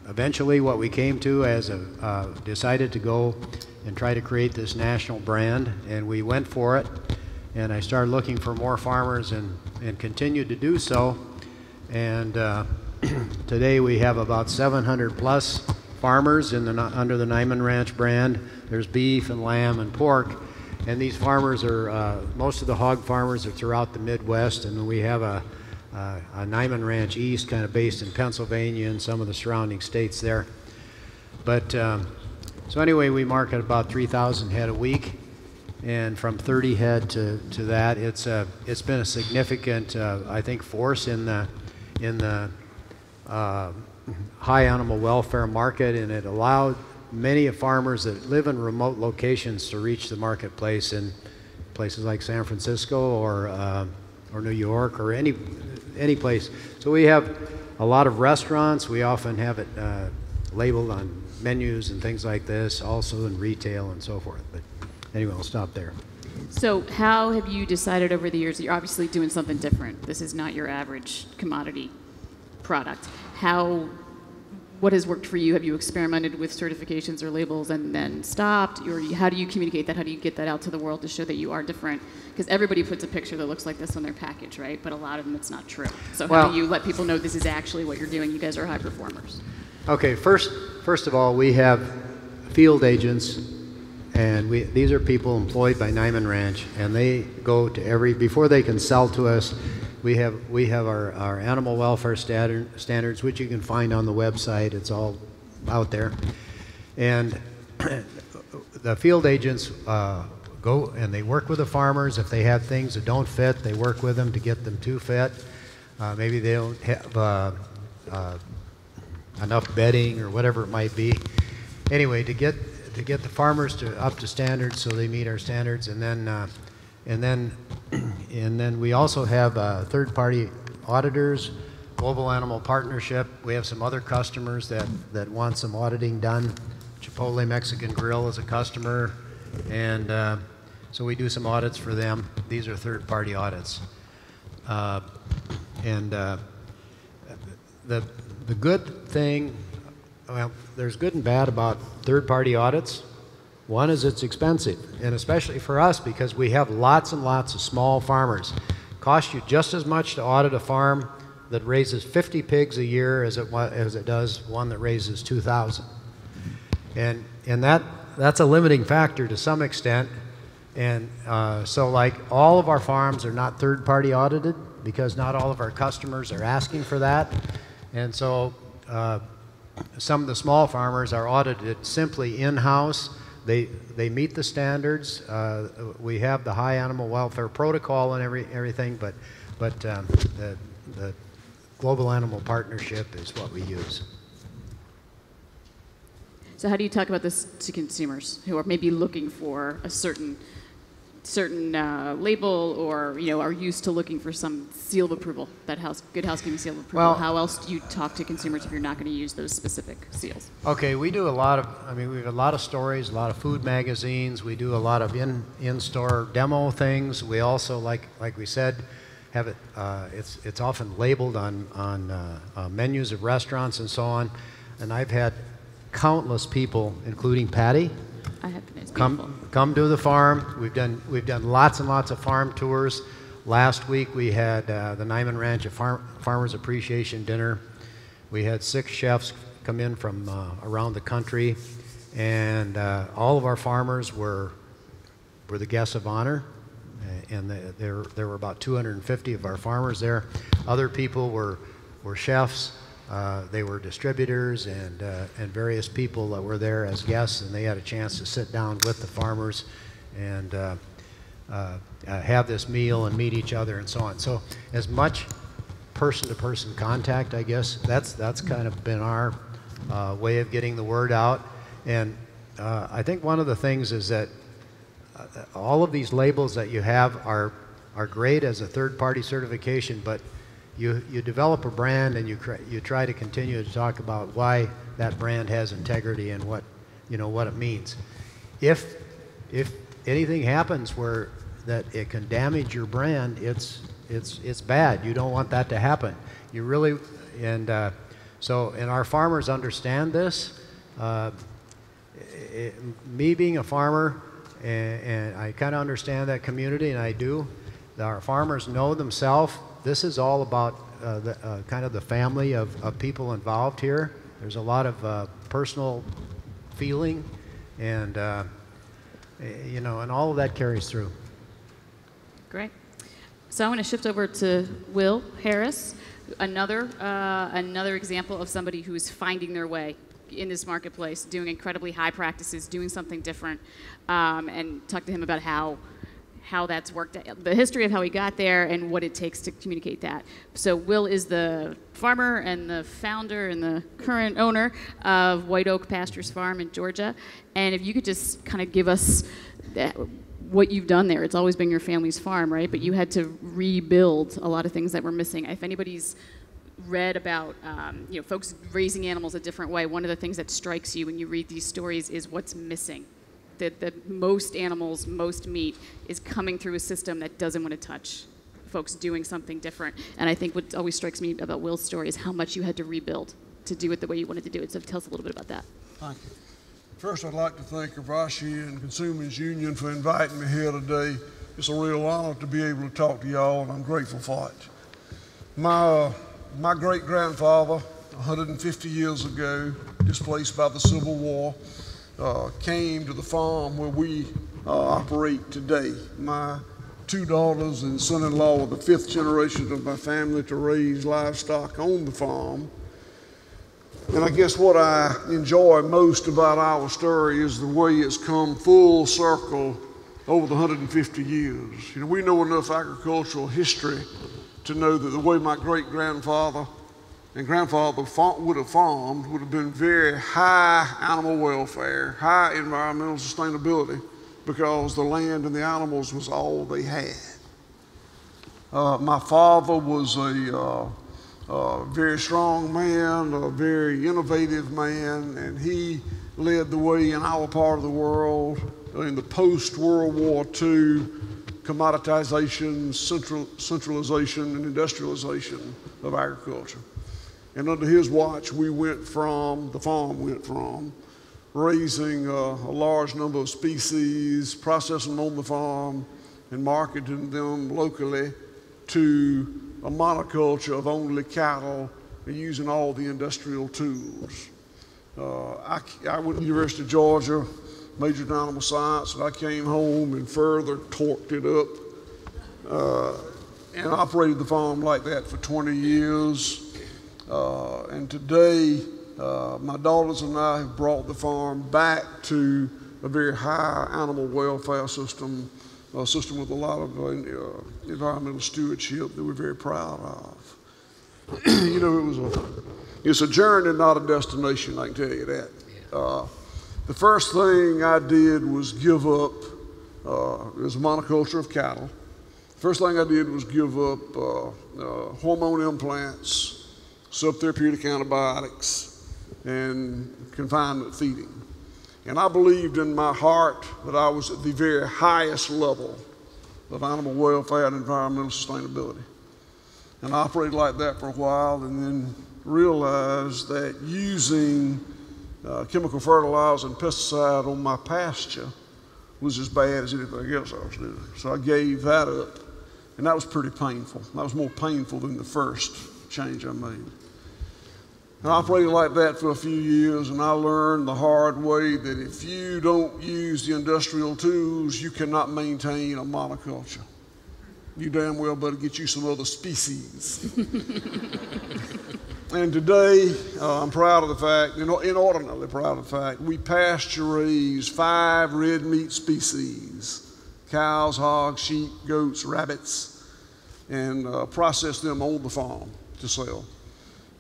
eventually what we came to as decided to go and try to create this national brand, and we went for it. And I started looking for more farmers and continued to do so. And today we have about 700 plus farmers under the Nyman Ranch brand. There's beef and lamb and pork. And these farmers are, most of the hog farmers are throughout the Midwest, and we have a Nyman Ranch East kind of based in Pennsylvania and some of the surrounding states there. But so anyway, we market about 3,000 head a week, and from 30 head to that, it's been a significant, I think, force in the high animal welfare market, and it allowed many farmers that live in remote locations to reach the marketplace in places like San Francisco or New York or any place. So we have a lot of restaurants. We often have it labeled on menus and things like this, also in retail and so forth. But anyway, I'll stop there. So how have you decided over the years that you're obviously doing something different? This is not your average commodity product. What has worked for you? Have you experimented with certifications or labels and then stopped? Or how do you communicate that? How do you get that out to the world to show that you are different? Because everybody puts a picture that looks like this on their package, right? But a lot of them, it's not true. So how do you let people know this is actually what you're doing? You guys are high performers. Okay, first of all, we have field agents, and these are people employed by Nyman Ranch, and they go to before they can sell to us, we have our animal welfare standards, which you can find on the website. It's all out there. And the field agents go and they work with the farmers. If they have things that don't fit, they work with them to get them to fit. Maybe they don't have enough bedding or whatever it might be. Anyway, to get the farmers up to standards so they meet our standards, and then we also have third-party auditors, Global Animal Partnership. We have some other customers that want some auditing done. Chipotle Mexican Grill is a customer, and so we do some audits for them. These are third-party audits. The good thing, well, there's good and bad about third-party audits. One is it's expensive, and especially for us because we have lots and lots of small farmers. It costs you just as much to audit a farm that raises 50 pigs a year as it does one that raises 2,000. And that's a limiting factor to some extent. And so like all of our farms are not third-party audited because not all of our customers are asking for that. And so some of the small farmers are audited simply in-house. They meet the standards. We have the high animal welfare protocol and everything, but the Global Animal Partnership is what we use. So how do you talk about this to consumers who are maybe looking for a certain label, or are used to looking for some seal of approval, that good housekeeping seal of approval? Well, how else do you talk to consumers if you're not going to use those specific seals? Okay, we do a lot of, we have a lot of stories, a lot of food magazines. We do a lot of in-store demo things. We also, like we said, have it. It's often labeled on menus of restaurants and so on. And I've had countless people, including Patty, come to the farm. We've done lots and lots of farm tours. Last week we had the Nyman Ranch Farmers Appreciation Dinner. We had 6 chefs come in from around the country, and all of our farmers were the guests of honor. And there were about 250 of our farmers there. Other people were chefs. They were distributors and various people that were there as guests, and they had a chance to sit down with the farmers and have this meal and meet each other and so on. So as much person-to-person contact, I guess, that's kind of been our way of getting the word out. And I think one of the things is that all of these labels that you have are great as a third-party certification, but you develop a brand and you try to continue to talk about why that brand has integrity and what it means. If anything happens where that it can damage your brand, it's bad. You don't want that to happen. You really and our farmers understand this. Me being a farmer, and I kind of understand that community, and I do. Our farmers know themselves. This is all about kind of the family of people involved here. There's a lot of personal feeling, and and all of that carries through. Great. So I want to shift over to Will Harris, another example of somebody who's finding their way in this marketplace, doing incredibly high practices, doing something different, and talk to him about how that's worked out, the history of how he got there and what it takes to communicate that. So Will is the farmer and the founder and the current owner of White Oak Pastures Farm in Georgia. And if you could just kind of give us what you've done there. It's always been your family's farm, right? But you had to rebuild a lot of things that were missing. If anybody's read about folks raising animals a different way, one of the things that strikes you when you read these stories is what's missing. That most animals, most meat is coming through a system that doesn't want to touch folks doing something different. And I think what always strikes me about Will's story is how much you had to rebuild to do it the way you wanted to do it. So tell us a little bit about that. Thank you. First, I'd like to thank Avashi and Consumers Union for inviting me here today. It's a real honor to be able to talk to y'all, and I'm grateful for it. My great-grandfather, 150 years ago, displaced by the Civil War, came to the farm where we operate today. My 2 daughters and son-in-law were the 5th generation of my family to raise livestock on the farm. And I guess what I enjoy most about our story is the way it's come full circle over the 150 years. We know enough agricultural history to know that the way my great-grandfather and grandfather would have farmed would have been very high animal welfare, high environmental sustainability, because the land and the animals was all they had. My father was a very strong man, a very innovative man, and he led the way in our part of the world in the post-World War II commoditization, centralization, and industrialization of agriculture. And under his watch, the farm went from raising a large number of species, processing them on the farm, and marketing them locally, to a monoculture of only cattle and using all the industrial tools. I went to the University of Georgia, majored in animal science, and I came home and further torqued it up and operated the farm like that for 20 years. And today, my daughters and I have brought the farm back to a very high animal welfare system, a system with a lot of environmental stewardship that we're very proud of. You know, it's a journey, not a destination, I can tell you that. The first thing I did was give up, it was a monoculture of cattle. The first thing I did was give up hormone implants, subtherapeutic antibiotics, and confinement feeding. And I believed in my heart that I was at the very highest level of animal welfare and environmental sustainability. And I operated like that for a while, and then realized that using chemical fertilizer and pesticide on my pasture was as bad as anything else I was doing. So I gave that up, and that was pretty painful. That was more painful than the first change I made. And I operated like that for a few years, and I learned the hard way that if you don't use the industrial tools, you cannot maintain a monoculture. You damn well better get you some other species. And today, I'm proud of the fact, inordinately proud of the fact, we pasture raise 5 red meat species: cows, hogs, sheep, goats, rabbits, and process them on the farm to sell.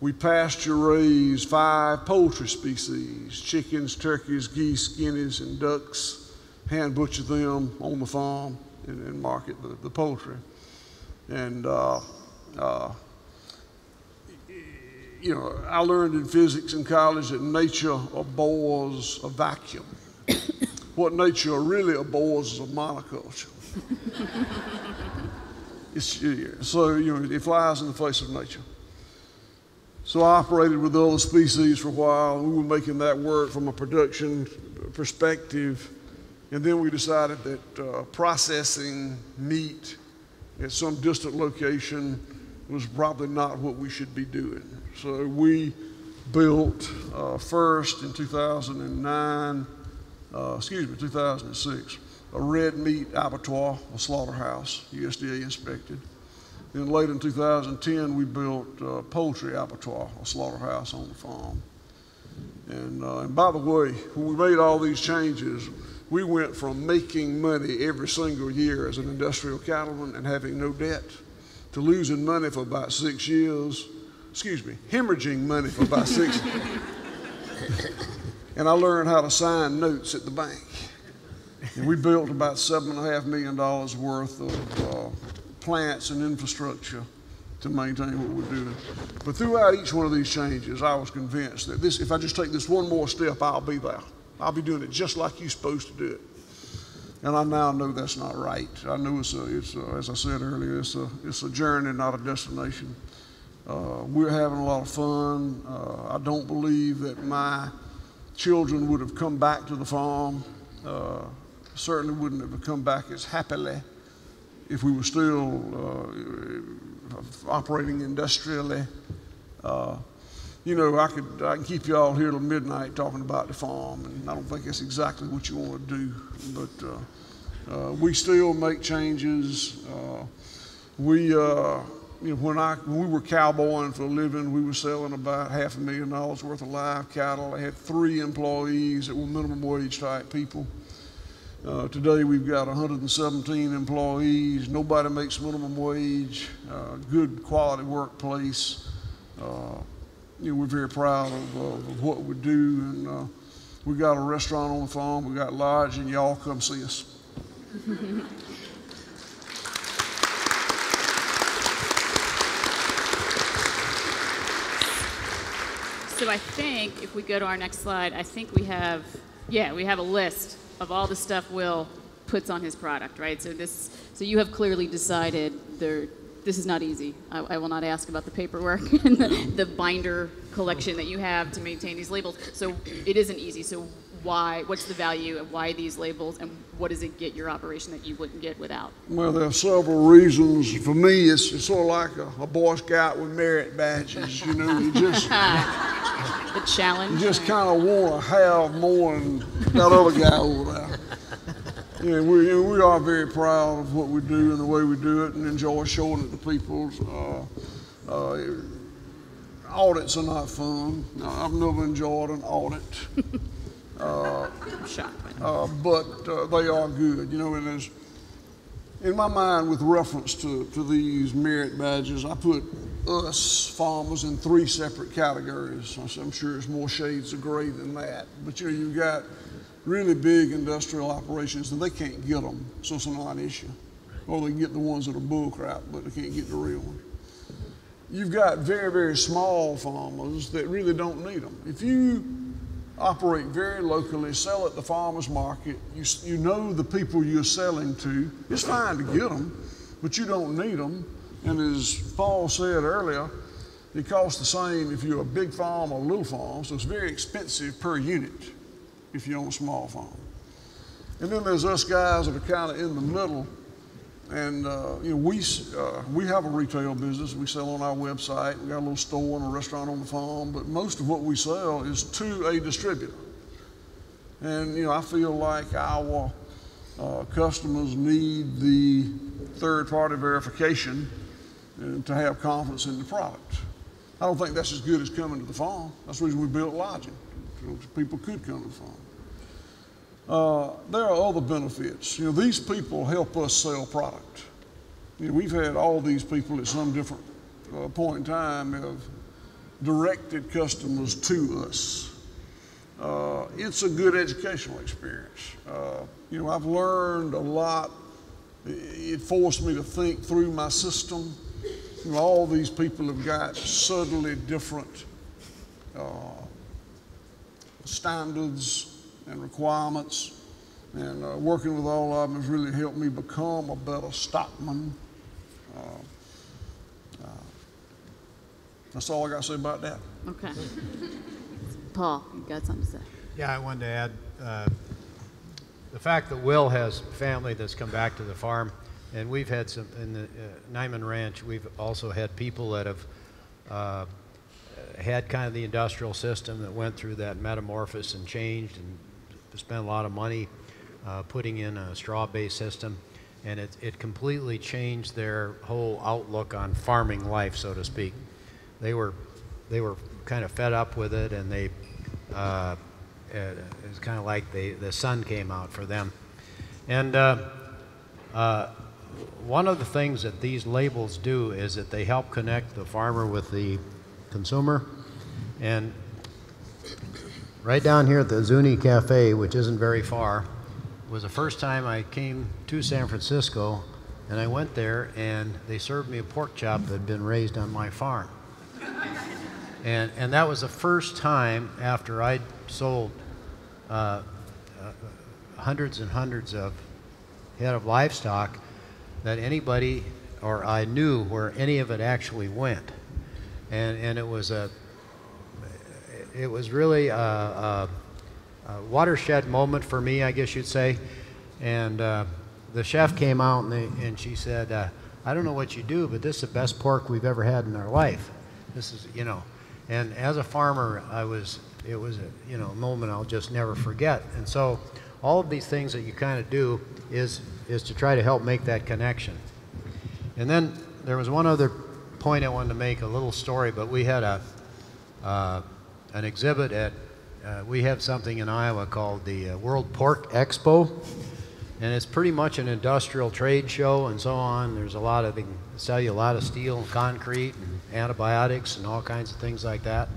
We pasture raise 5 poultry species: chickens, turkeys, geese, guineas, and ducks, hand butcher them on the farm and market the poultry. And you know, I learned in physics in college that nature abhors a vacuum. What nature really abhors is a monoculture. So, you know, it flies in the face of nature. So I operated with other species for a while, and we were making that work from a production perspective. And then we decided that processing meat at some distant location was probably not what we should be doing. So we built first in 2006, a red meat abattoir, a slaughterhouse, USDA inspected. Then late in 2010, we built a poultry abattoir, a slaughterhouse on the farm. And by the way, when we made all these changes, we went from making money every single year as an industrial cattleman and having no debt to losing money for about 6 years, hemorrhaging money for about 6 years. And I learned how to sign notes at the bank. And we built about $7.5 million worth of plants and infrastructure to maintain what we're doing. But throughout each one of these changes, I was convinced that if I just take this one more step, I'll be there. I'll be doing it just like you're supposed to do it. And I now know that's not right. I know it's as I said earlier, it's a journey, not a destination. We're having a lot of fun. I don't believe that my children would have come back to the farm. Certainly wouldn't have come back as happily if we were still operating industrially. You know, I can keep you all here till midnight talking about the farm, and I don't think that's exactly what you want to do. But we still make changes. You know, when we were cowboying for a living, we were selling about $500,000 worth of live cattle. I had 3 employees that were minimum wage type people. Today we've got 117 employees. Nobody makes minimum wage. Good quality workplace. We're very proud of what we do, and we got a restaurant on the farm. We got lodge, and y'all come see us. So I think if we go to our next slide, I think we have a list of all the stuff Will puts on his product, right? So you have clearly decided this is not easy. I will not ask about the paperwork and the binder collection that you have to maintain these labels. So it isn't easy. So what's the value of why these labels, and what does it get your operation that you wouldn't get without? Well, there are several reasons. For me, it's sort of like a Boy Scout with merit badges. You know, you just the challenge. You just kind of want to have more than that other guy over there. Yeah, we are very proud of what we do and the way we do it, and enjoy showing it to people. Audits are not fun. I've never enjoyed an audit. I'm shocked. But they are good, you know. And there's, in my mind, with reference to these merit badges, I put us farmers in 3 separate categories. I'm sure it's more shades of gray than that. But you know, you've got really big industrial operations, and they can't get them, so it's not an issue. Or they can get the ones that are bull crap, but they can't get the real one. You've got very, very small farmers that really don't need them. If you operate very locally, sell at the farmer's market, you know the people you're selling to, it's fine to get them, but you don't need them. And as Paul said earlier, it costs the same if you're a big farm or a little farm, so it's very expensive per unit if you own a small farm. And then there's us guys that are kind of in the middle, and you know, we have a retail business. We sell on our website. We got a little store and a restaurant on the farm, but most of what we sell is to a distributor. And you know, I feel like our customers need the third-party verification and to have confidence in the product. I don't think that's as good as coming to the farm. That's the reason we built lodging, so people could come to the farm. There are other benefits. You know, these people help us sell product. You know, we've had all these people at some different point in time have directed customers to us. It's a good educational experience. You know, I've learned a lot. It forced me to think through my system. You know, all these people have got subtly different standards and requirements, and working with all of them has really helped me become a better stockman. That's all I got to say about that. Okay. Paul, you got something to say? Yeah, I wanted to add the fact that Will has family that's come back to the farm, and we've had some, in the Nyman Ranch, we've also had people that have had kind of the industrial system that went through that metamorphosis and changed and spent a lot of money putting in a straw-based system, and it completely changed their whole outlook on farming life, so to speak. They were kind of fed up with it, and it was kind of like the sun came out for them. And one of the things that these labels do is that they help connect the farmer with the consumer. And right down here at the Zuni Cafe, which isn't very far, was the first time I came to San Francisco, and I went there and they served me a pork chop that had been raised on my farm. And that was the first time after I'd sold hundreds and hundreds of head of livestock that anybody, or I knew where any of it actually went. And it was really a watershed moment for me, I guess you'd say. And the chef came out and she said, I don't know what you do, but this is the best pork we've ever had in our life. This is, you know, and as a farmer, it was a, you know, a moment I'll just never forget. And so all of these things that you kind of do is to try to help make that connection. And then there was one other point I wanted to make, a little story, but we had an exhibit at, we have something in Iowa called the World Pork Expo, And it's pretty much an industrial trade show and so on. There's a lot of, they can sell you a lot of steel and concrete and antibiotics and all kinds of things like that.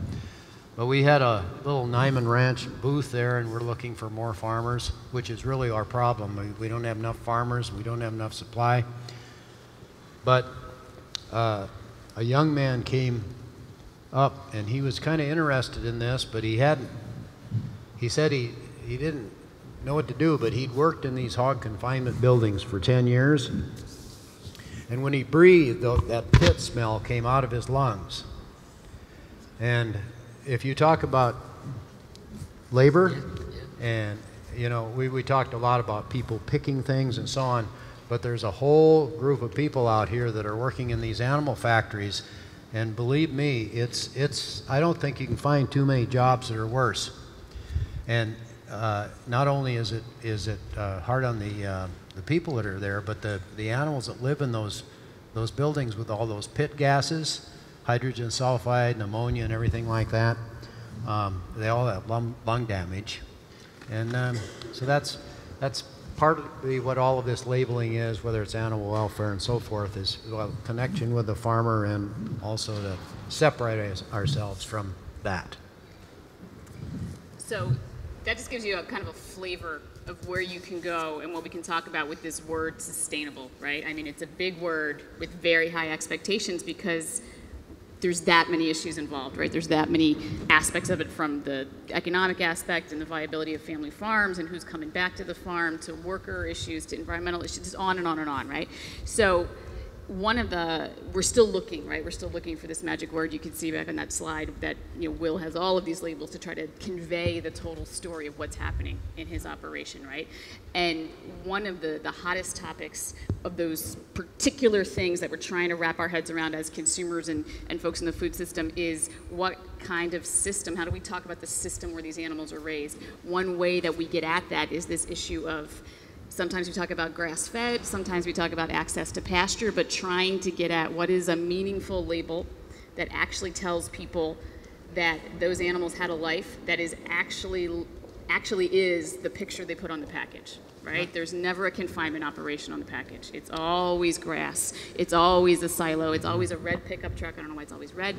But we had a little Nyman Ranch booth there, and we're looking for more farmers, which is really our problem. We don't have enough farmers, we don't have enough supply. But a young man came up, and he was kind of interested in this, but he said he didn't know what to do, but he'd worked in these hog confinement buildings for 10 years. And when he breathed, that pit smell came out of his lungs. And if you talk about labor, and you know, we talked a lot about people picking things and so on, but there's a whole group of people out here that are working in these animal factories, and believe me, I don't think you can find too many jobs that are worse. And not only is it hard on the people that are there, but the animals that live in those buildings with all those pit gases, hydrogen sulfide, pneumonia, and everything like that. They all have lung damage, and so that's partly what all of this labeling is, whether it's animal welfare and so forth, is a connection with the farmer and also to separate ourselves from that. So that just gives you a kind of a flavor of where you can go and what we can talk about with this word sustainable, right? I mean, it's a big word with very high expectations because there's that many issues involved, right? There's that many aspects of it, from the economic aspect and the viability of family farms and who's coming back to the farm, to worker issues, to environmental issues, just on and on and on, right? So we're still looking, right? We're still looking for this magic word. You can see back on that slide that, you know, Will has all of these labels to try to convey the total story of what's happening in his operation, right? And one of the hottest topics of those particular things that we're trying to wrap our heads around as consumers and folks in the food system is what kind of system, how do we talk about the system where these animals are raised? One way that we get at that is this issue of, sometimes we talk about grass-fed, sometimes we talk about access to pasture, but trying to get at what is a meaningful label that actually tells people that those animals had a life that is actually is the picture they put on the package, right? There's never a confinement operation on the package. It's always grass. It's always a silo. It's always a red pickup truck. I don't know why it's always red,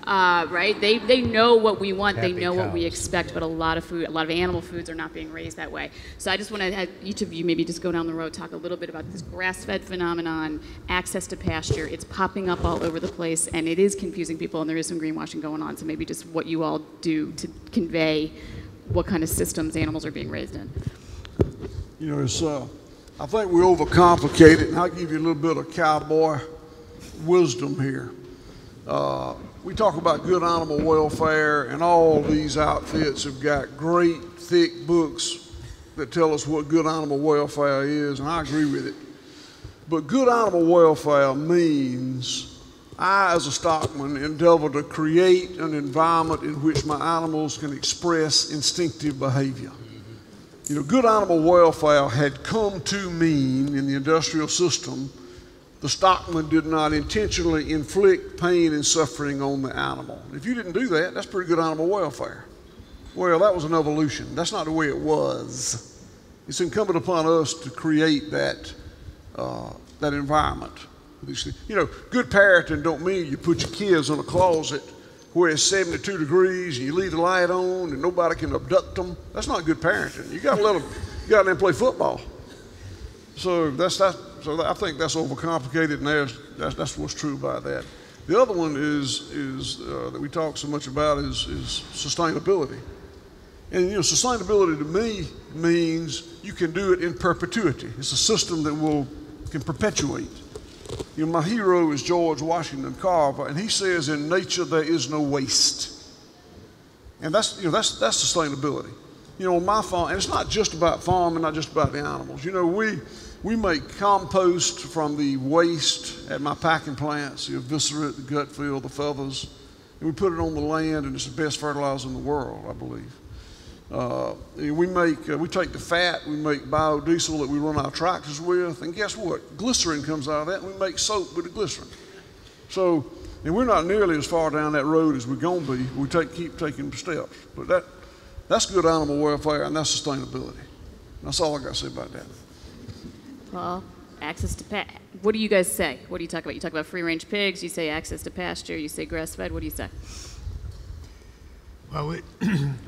right? They know what we want. They know what we expect, but a lot of animal foods are not being raised that way. So I just want to have each of you maybe just go down the road, talk a little bit about this grass-fed phenomenon, access to pasture. It's popping up all over the place, and it is confusing people, and there is some greenwashing going on. So maybe just what you all do to convey what kind of systems animals are being raised in. You know, I think we overcomplicate it, and I'll give you a little bit of cowboy wisdom here. We talk about good animal welfare, and all these outfits have got great, thick books that tell us what good animal welfare is, and I agree with it. But good animal welfare means I, as a stockman, endeavor to create an environment in which my animals can express instinctive behavior. You know, good animal welfare had come to mean, in the industrial system, the stockman did not intentionally inflict pain and suffering on the animal. If you didn't do that, that's pretty good animal welfare. Well, that was an evolution. That's not the way it was. It's incumbent upon us to create that environment. You know, good parenting don't mean you put your kids in a closet where it's 72 degrees and you leave the light on and nobody can abduct them. That's not good parenting. You got to let them play football. So I think that's overcomplicated, and that's what's true about that. The other one is that we talk so much about is sustainability. And you know, sustainability to me means you can do it in perpetuity. It's a system that can perpetuate. You know, my hero is George Washington Carver, and he says, "In nature there is no waste," and that's sustainability. You know, on my farm, and it's not just about farming, not just about the animals. You know, we make compost from the waste at my packing plants, the eviscerate, the gut feel, the feathers, and we put it on the land, and it's the best fertilizer in the world, I believe. We take the fat, we make biodiesel that we run our tractors with, and guess what? Glycerin comes out of that, and we make soap with the glycerin. So, and we're not nearly as far down that road as we're going to be. We keep taking steps, but that's good animal welfare, and that's sustainability. That's all I got to say about that. Well, access to what do you guys say? What do you talk about? You talk about free-range pigs. You say access to pasture. You say grass-fed. What do you say? Well,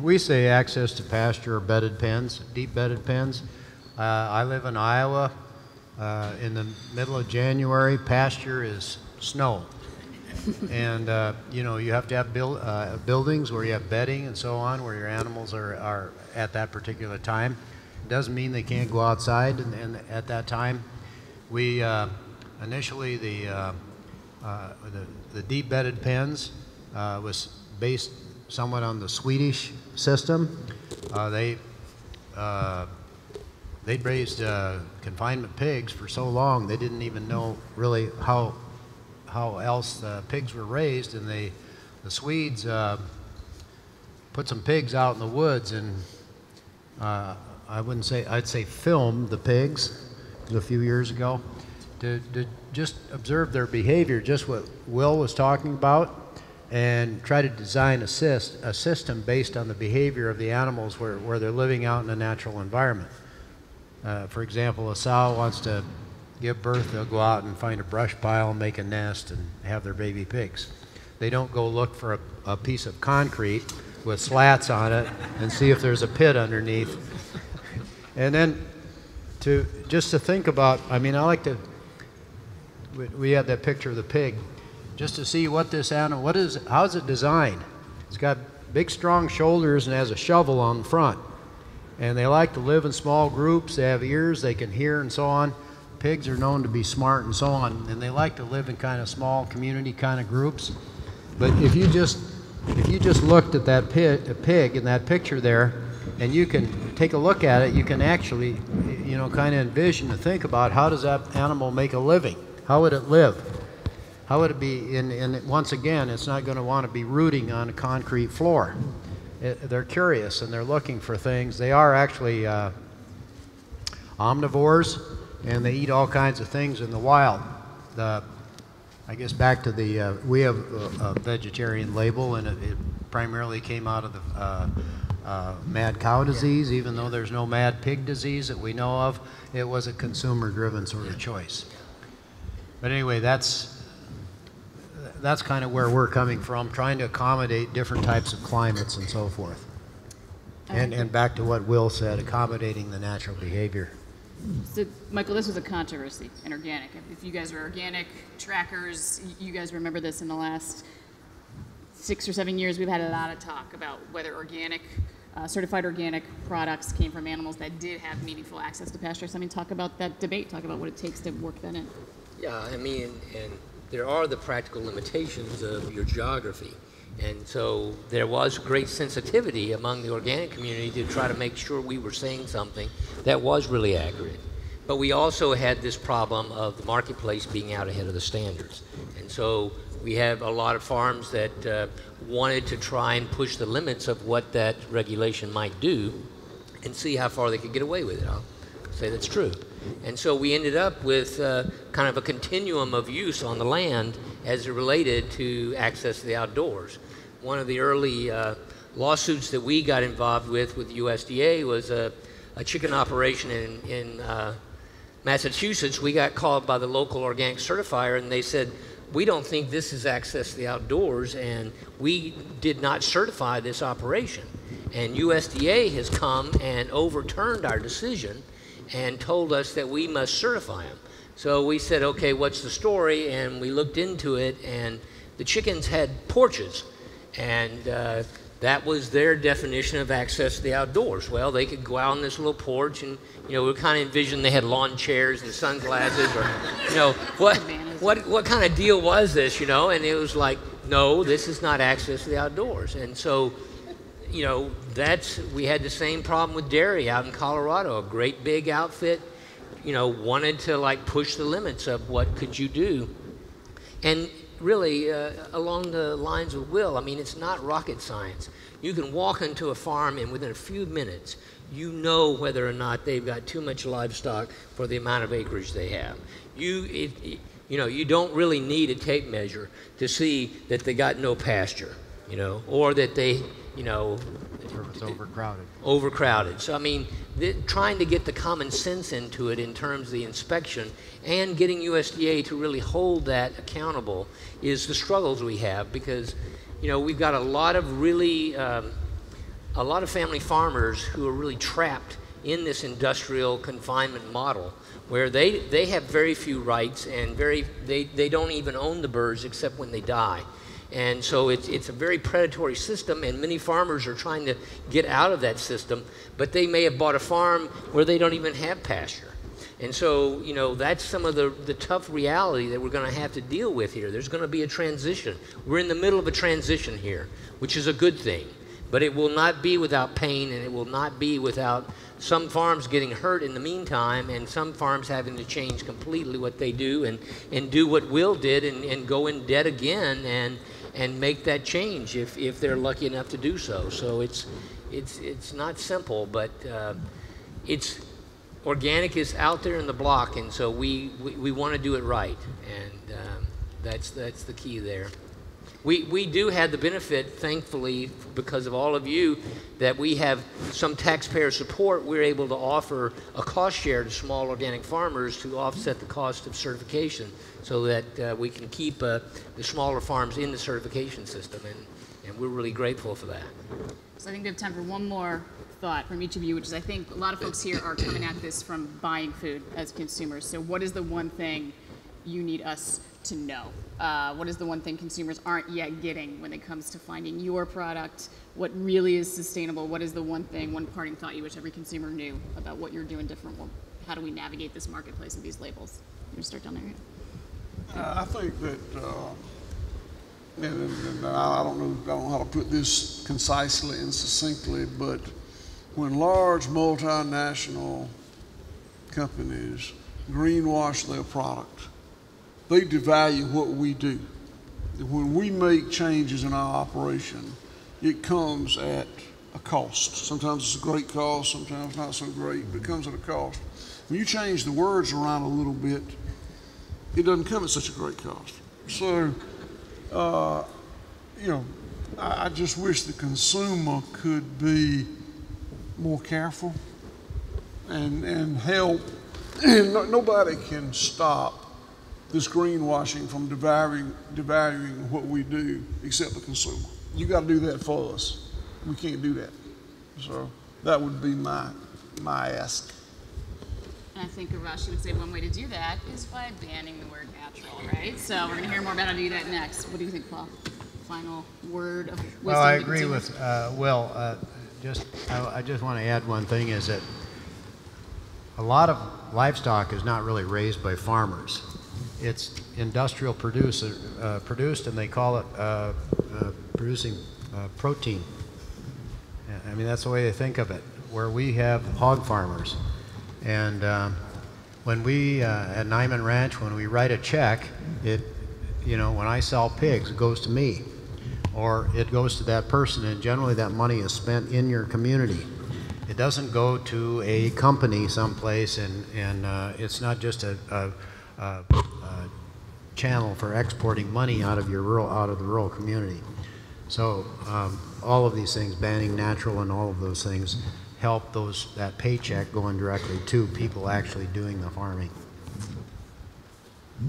we say access to pasture or bedded pens, deep bedded pens. I live in Iowa. In the middle of January, pasture is snow. And, you know, you have to have buildings where you have bedding and so on, where your animals are at that particular time. It doesn't mean they can't go outside and at that time. We, initially, the deep bedded pens was based somewhat on the Swedish system. They'd raised confinement pigs for so long they didn't even know really how else the pigs were raised, and the Swedes put some pigs out in the woods, and I'd say filmed the pigs a few years ago to just observe their behavior, just what Will was talking about, and try to design a system based on the behavior of the animals where they're living out in a natural environment. For example, a sow wants to give birth, they'll go out and find a brush pile and make a nest and have their baby pigs. They don't go look for a piece of concrete with slats on it and see if there's a pit underneath. And then just to think about, I mean, I like to, we had that picture of the pig, just to see what this animal, how is it designed? It's got big strong shoulders and has a shovel on the front. And they like to live in small groups, they have ears, they can hear and so on. Pigs are known to be smart and so on, and they like to live in kind of small community kind of groups. But if you just looked at that pig in that picture there, and you can take a look at it, you can actually, you know, kind of envision and think about how does that animal make a living? How would it live? How would it be, and once again, it's not going to want to be rooting on a concrete floor. They're curious and they're looking for things. They are actually omnivores, and they eat all kinds of things in the wild. I guess back to the, we have a vegetarian label, and it primarily came out of the mad cow disease, even though there's no mad pig disease that we know of. It was a consumer-driven sort of choice. But anyway, that's kind of where we're coming from, trying to accommodate different types of climates and so forth. And back to what Will said, accommodating the natural behavior. So, Michael, this was a controversy in organic. If you guys are organic trackers, you guys remember this in the last 6 or 7 years, we've had a lot of talk about whether organic, certified organic products came from animals that did have meaningful access to pasture. So, I mean, talk about that debate, talk about what it takes to work that in. Yeah, I mean, and there are the practical limitations of your geography. And so there was great sensitivity among the organic community to try to make sure we were saying something that was really accurate. But we also had this problem of the marketplace being out ahead of the standards. And so we have a lot of farms that wanted to try and push the limits of what that regulation might do and see how far they could get away with it. I'll say that's true. And so we ended up with kind of a continuum of use on the land as it related to access to the outdoors. One of the early lawsuits that we got involved with USDA was a chicken operation in Massachusetts. We got called by the local organic certifier, and they said, we don't think this is access to the outdoors, and we did not certify this operation. And USDA has come and overturned our decision and told us that we must certify them. So we said, okay, what's the story? And we looked into it, and the chickens had porches, and that was their definition of access to the outdoors. Well, they could go out on this little porch, and we kind of envisioned they had lawn chairs and sunglasses, or what kind of deal was this, And it was like, no, this is not access to the outdoors. And so, we had the same problem with dairy out in Colorado. A great big outfit, wanted to push the limits of what could you do. And really, along the lines of Will, I mean, it's not rocket science. You can walk into a farm and within a few minutes, you know whether or not they've got too much livestock for the amount of acreage they have. You don't really need a tape measure to see that they got no pasture, or that they, Or it was overcrowded. Overcrowded. So, I mean, trying to get the common sense into it in terms of the inspection and getting USDA to really hold that accountable is the struggles we have, because, you know, we've got a lot of really, a lot of family farmers who are really trapped in this industrial confinement model, where they have very few rights and they don't even own the birds except when they die. And so it's a very predatory system, and many farmers are trying to get out of that system, but they may have bought a farm where they don't even have pasture. And so, you know, that's some of the tough reality that we're going to have to deal with here. There's going to be a transition. We're in the middle of a transition here, which is a good thing, but it will not be without pain, and it will not be without some farms getting hurt in the meantime, and some farms having to change completely what they do and do what Will did and go in debt again and make that change if they're lucky enough to do so. So it's not simple, but it's organic is out there in the block, and so we want to do it right, and that's the key there. We do have the benefit, thankfully, because of all of you, that we have some taxpayer support. We're able to offer a cost share to small organic farmers to offset the cost of certification, so that we can keep the smaller farms in the certification system, and we're really grateful for that. So I think we have time for one more thought from each of you, which is, I think a lot of folks here are coming at this from buying food as consumers. So what is the one thing you need us to know? What is the one thing consumers aren't yet getting when it comes to finding your product? What really is sustainable? What is the one thing, one parting thought you wish every consumer knew about what you're doing different? Well, how do we navigate this marketplace with these labels? You start down there. I think that, and I don't know how to put this concisely and succinctly, but when large multinational companies greenwash their product, they devalue what we do. When we make changes in our operation, it comes at a cost. Sometimes it's a great cost, sometimes not so great, but it comes at a cost. When you change the words around a little bit, it doesn't come at such a great cost. So, you know, I just wish the consumer could be more careful and help. And nobody can stop this greenwashing from devaluing what we do except the consumer. You got to do that for us. We can't do that. So that would be my ask. And I think Arashi would say one way to do that is by banning the word natural, right? So we're going to hear more about how to do that next. What do you think, Paul? Final word of wisdom? Well, I agree with Will. I just want to add one thing, is that a lot of livestock is not really raised by farmers. It's industrial produced, and they call it producing protein. I mean, that's the way they think of it, where we have hog farmers. And when we, at Nyman Ranch, when we write a check, you know, when I sell pigs, it goes to me, or it goes to that person, and generally that money is spent in your community. It doesn't go to a company someplace, and it's not just a channel for exporting money out of the rural community. So all of these things, banning natural and all of those things, help that paycheck going directly to people actually doing the farming.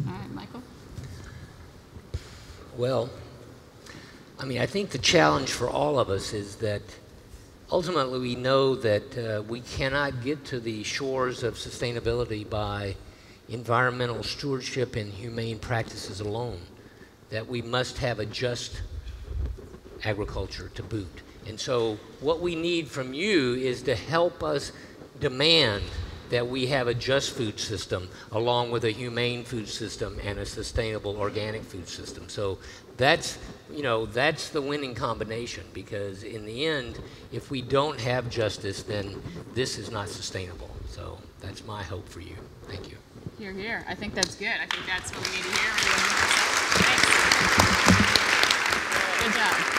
All right, Michael. Well, I mean, I think the challenge for all of us is that ultimately we know that we cannot get to the shores of sustainability by environmental stewardship and humane practices alone, that we must have a just agriculture to boot. And so what we need from you is to help us demand that we have a just food system along with a humane food system and a sustainable organic food system. So that's, you know, that's the winning combination, because in the end, if we don't have justice, then this is not sustainable. So that's my hope for you. Thank you. Hear, hear. I think that's good. I think that's what we need to hear. Thanks. Good job.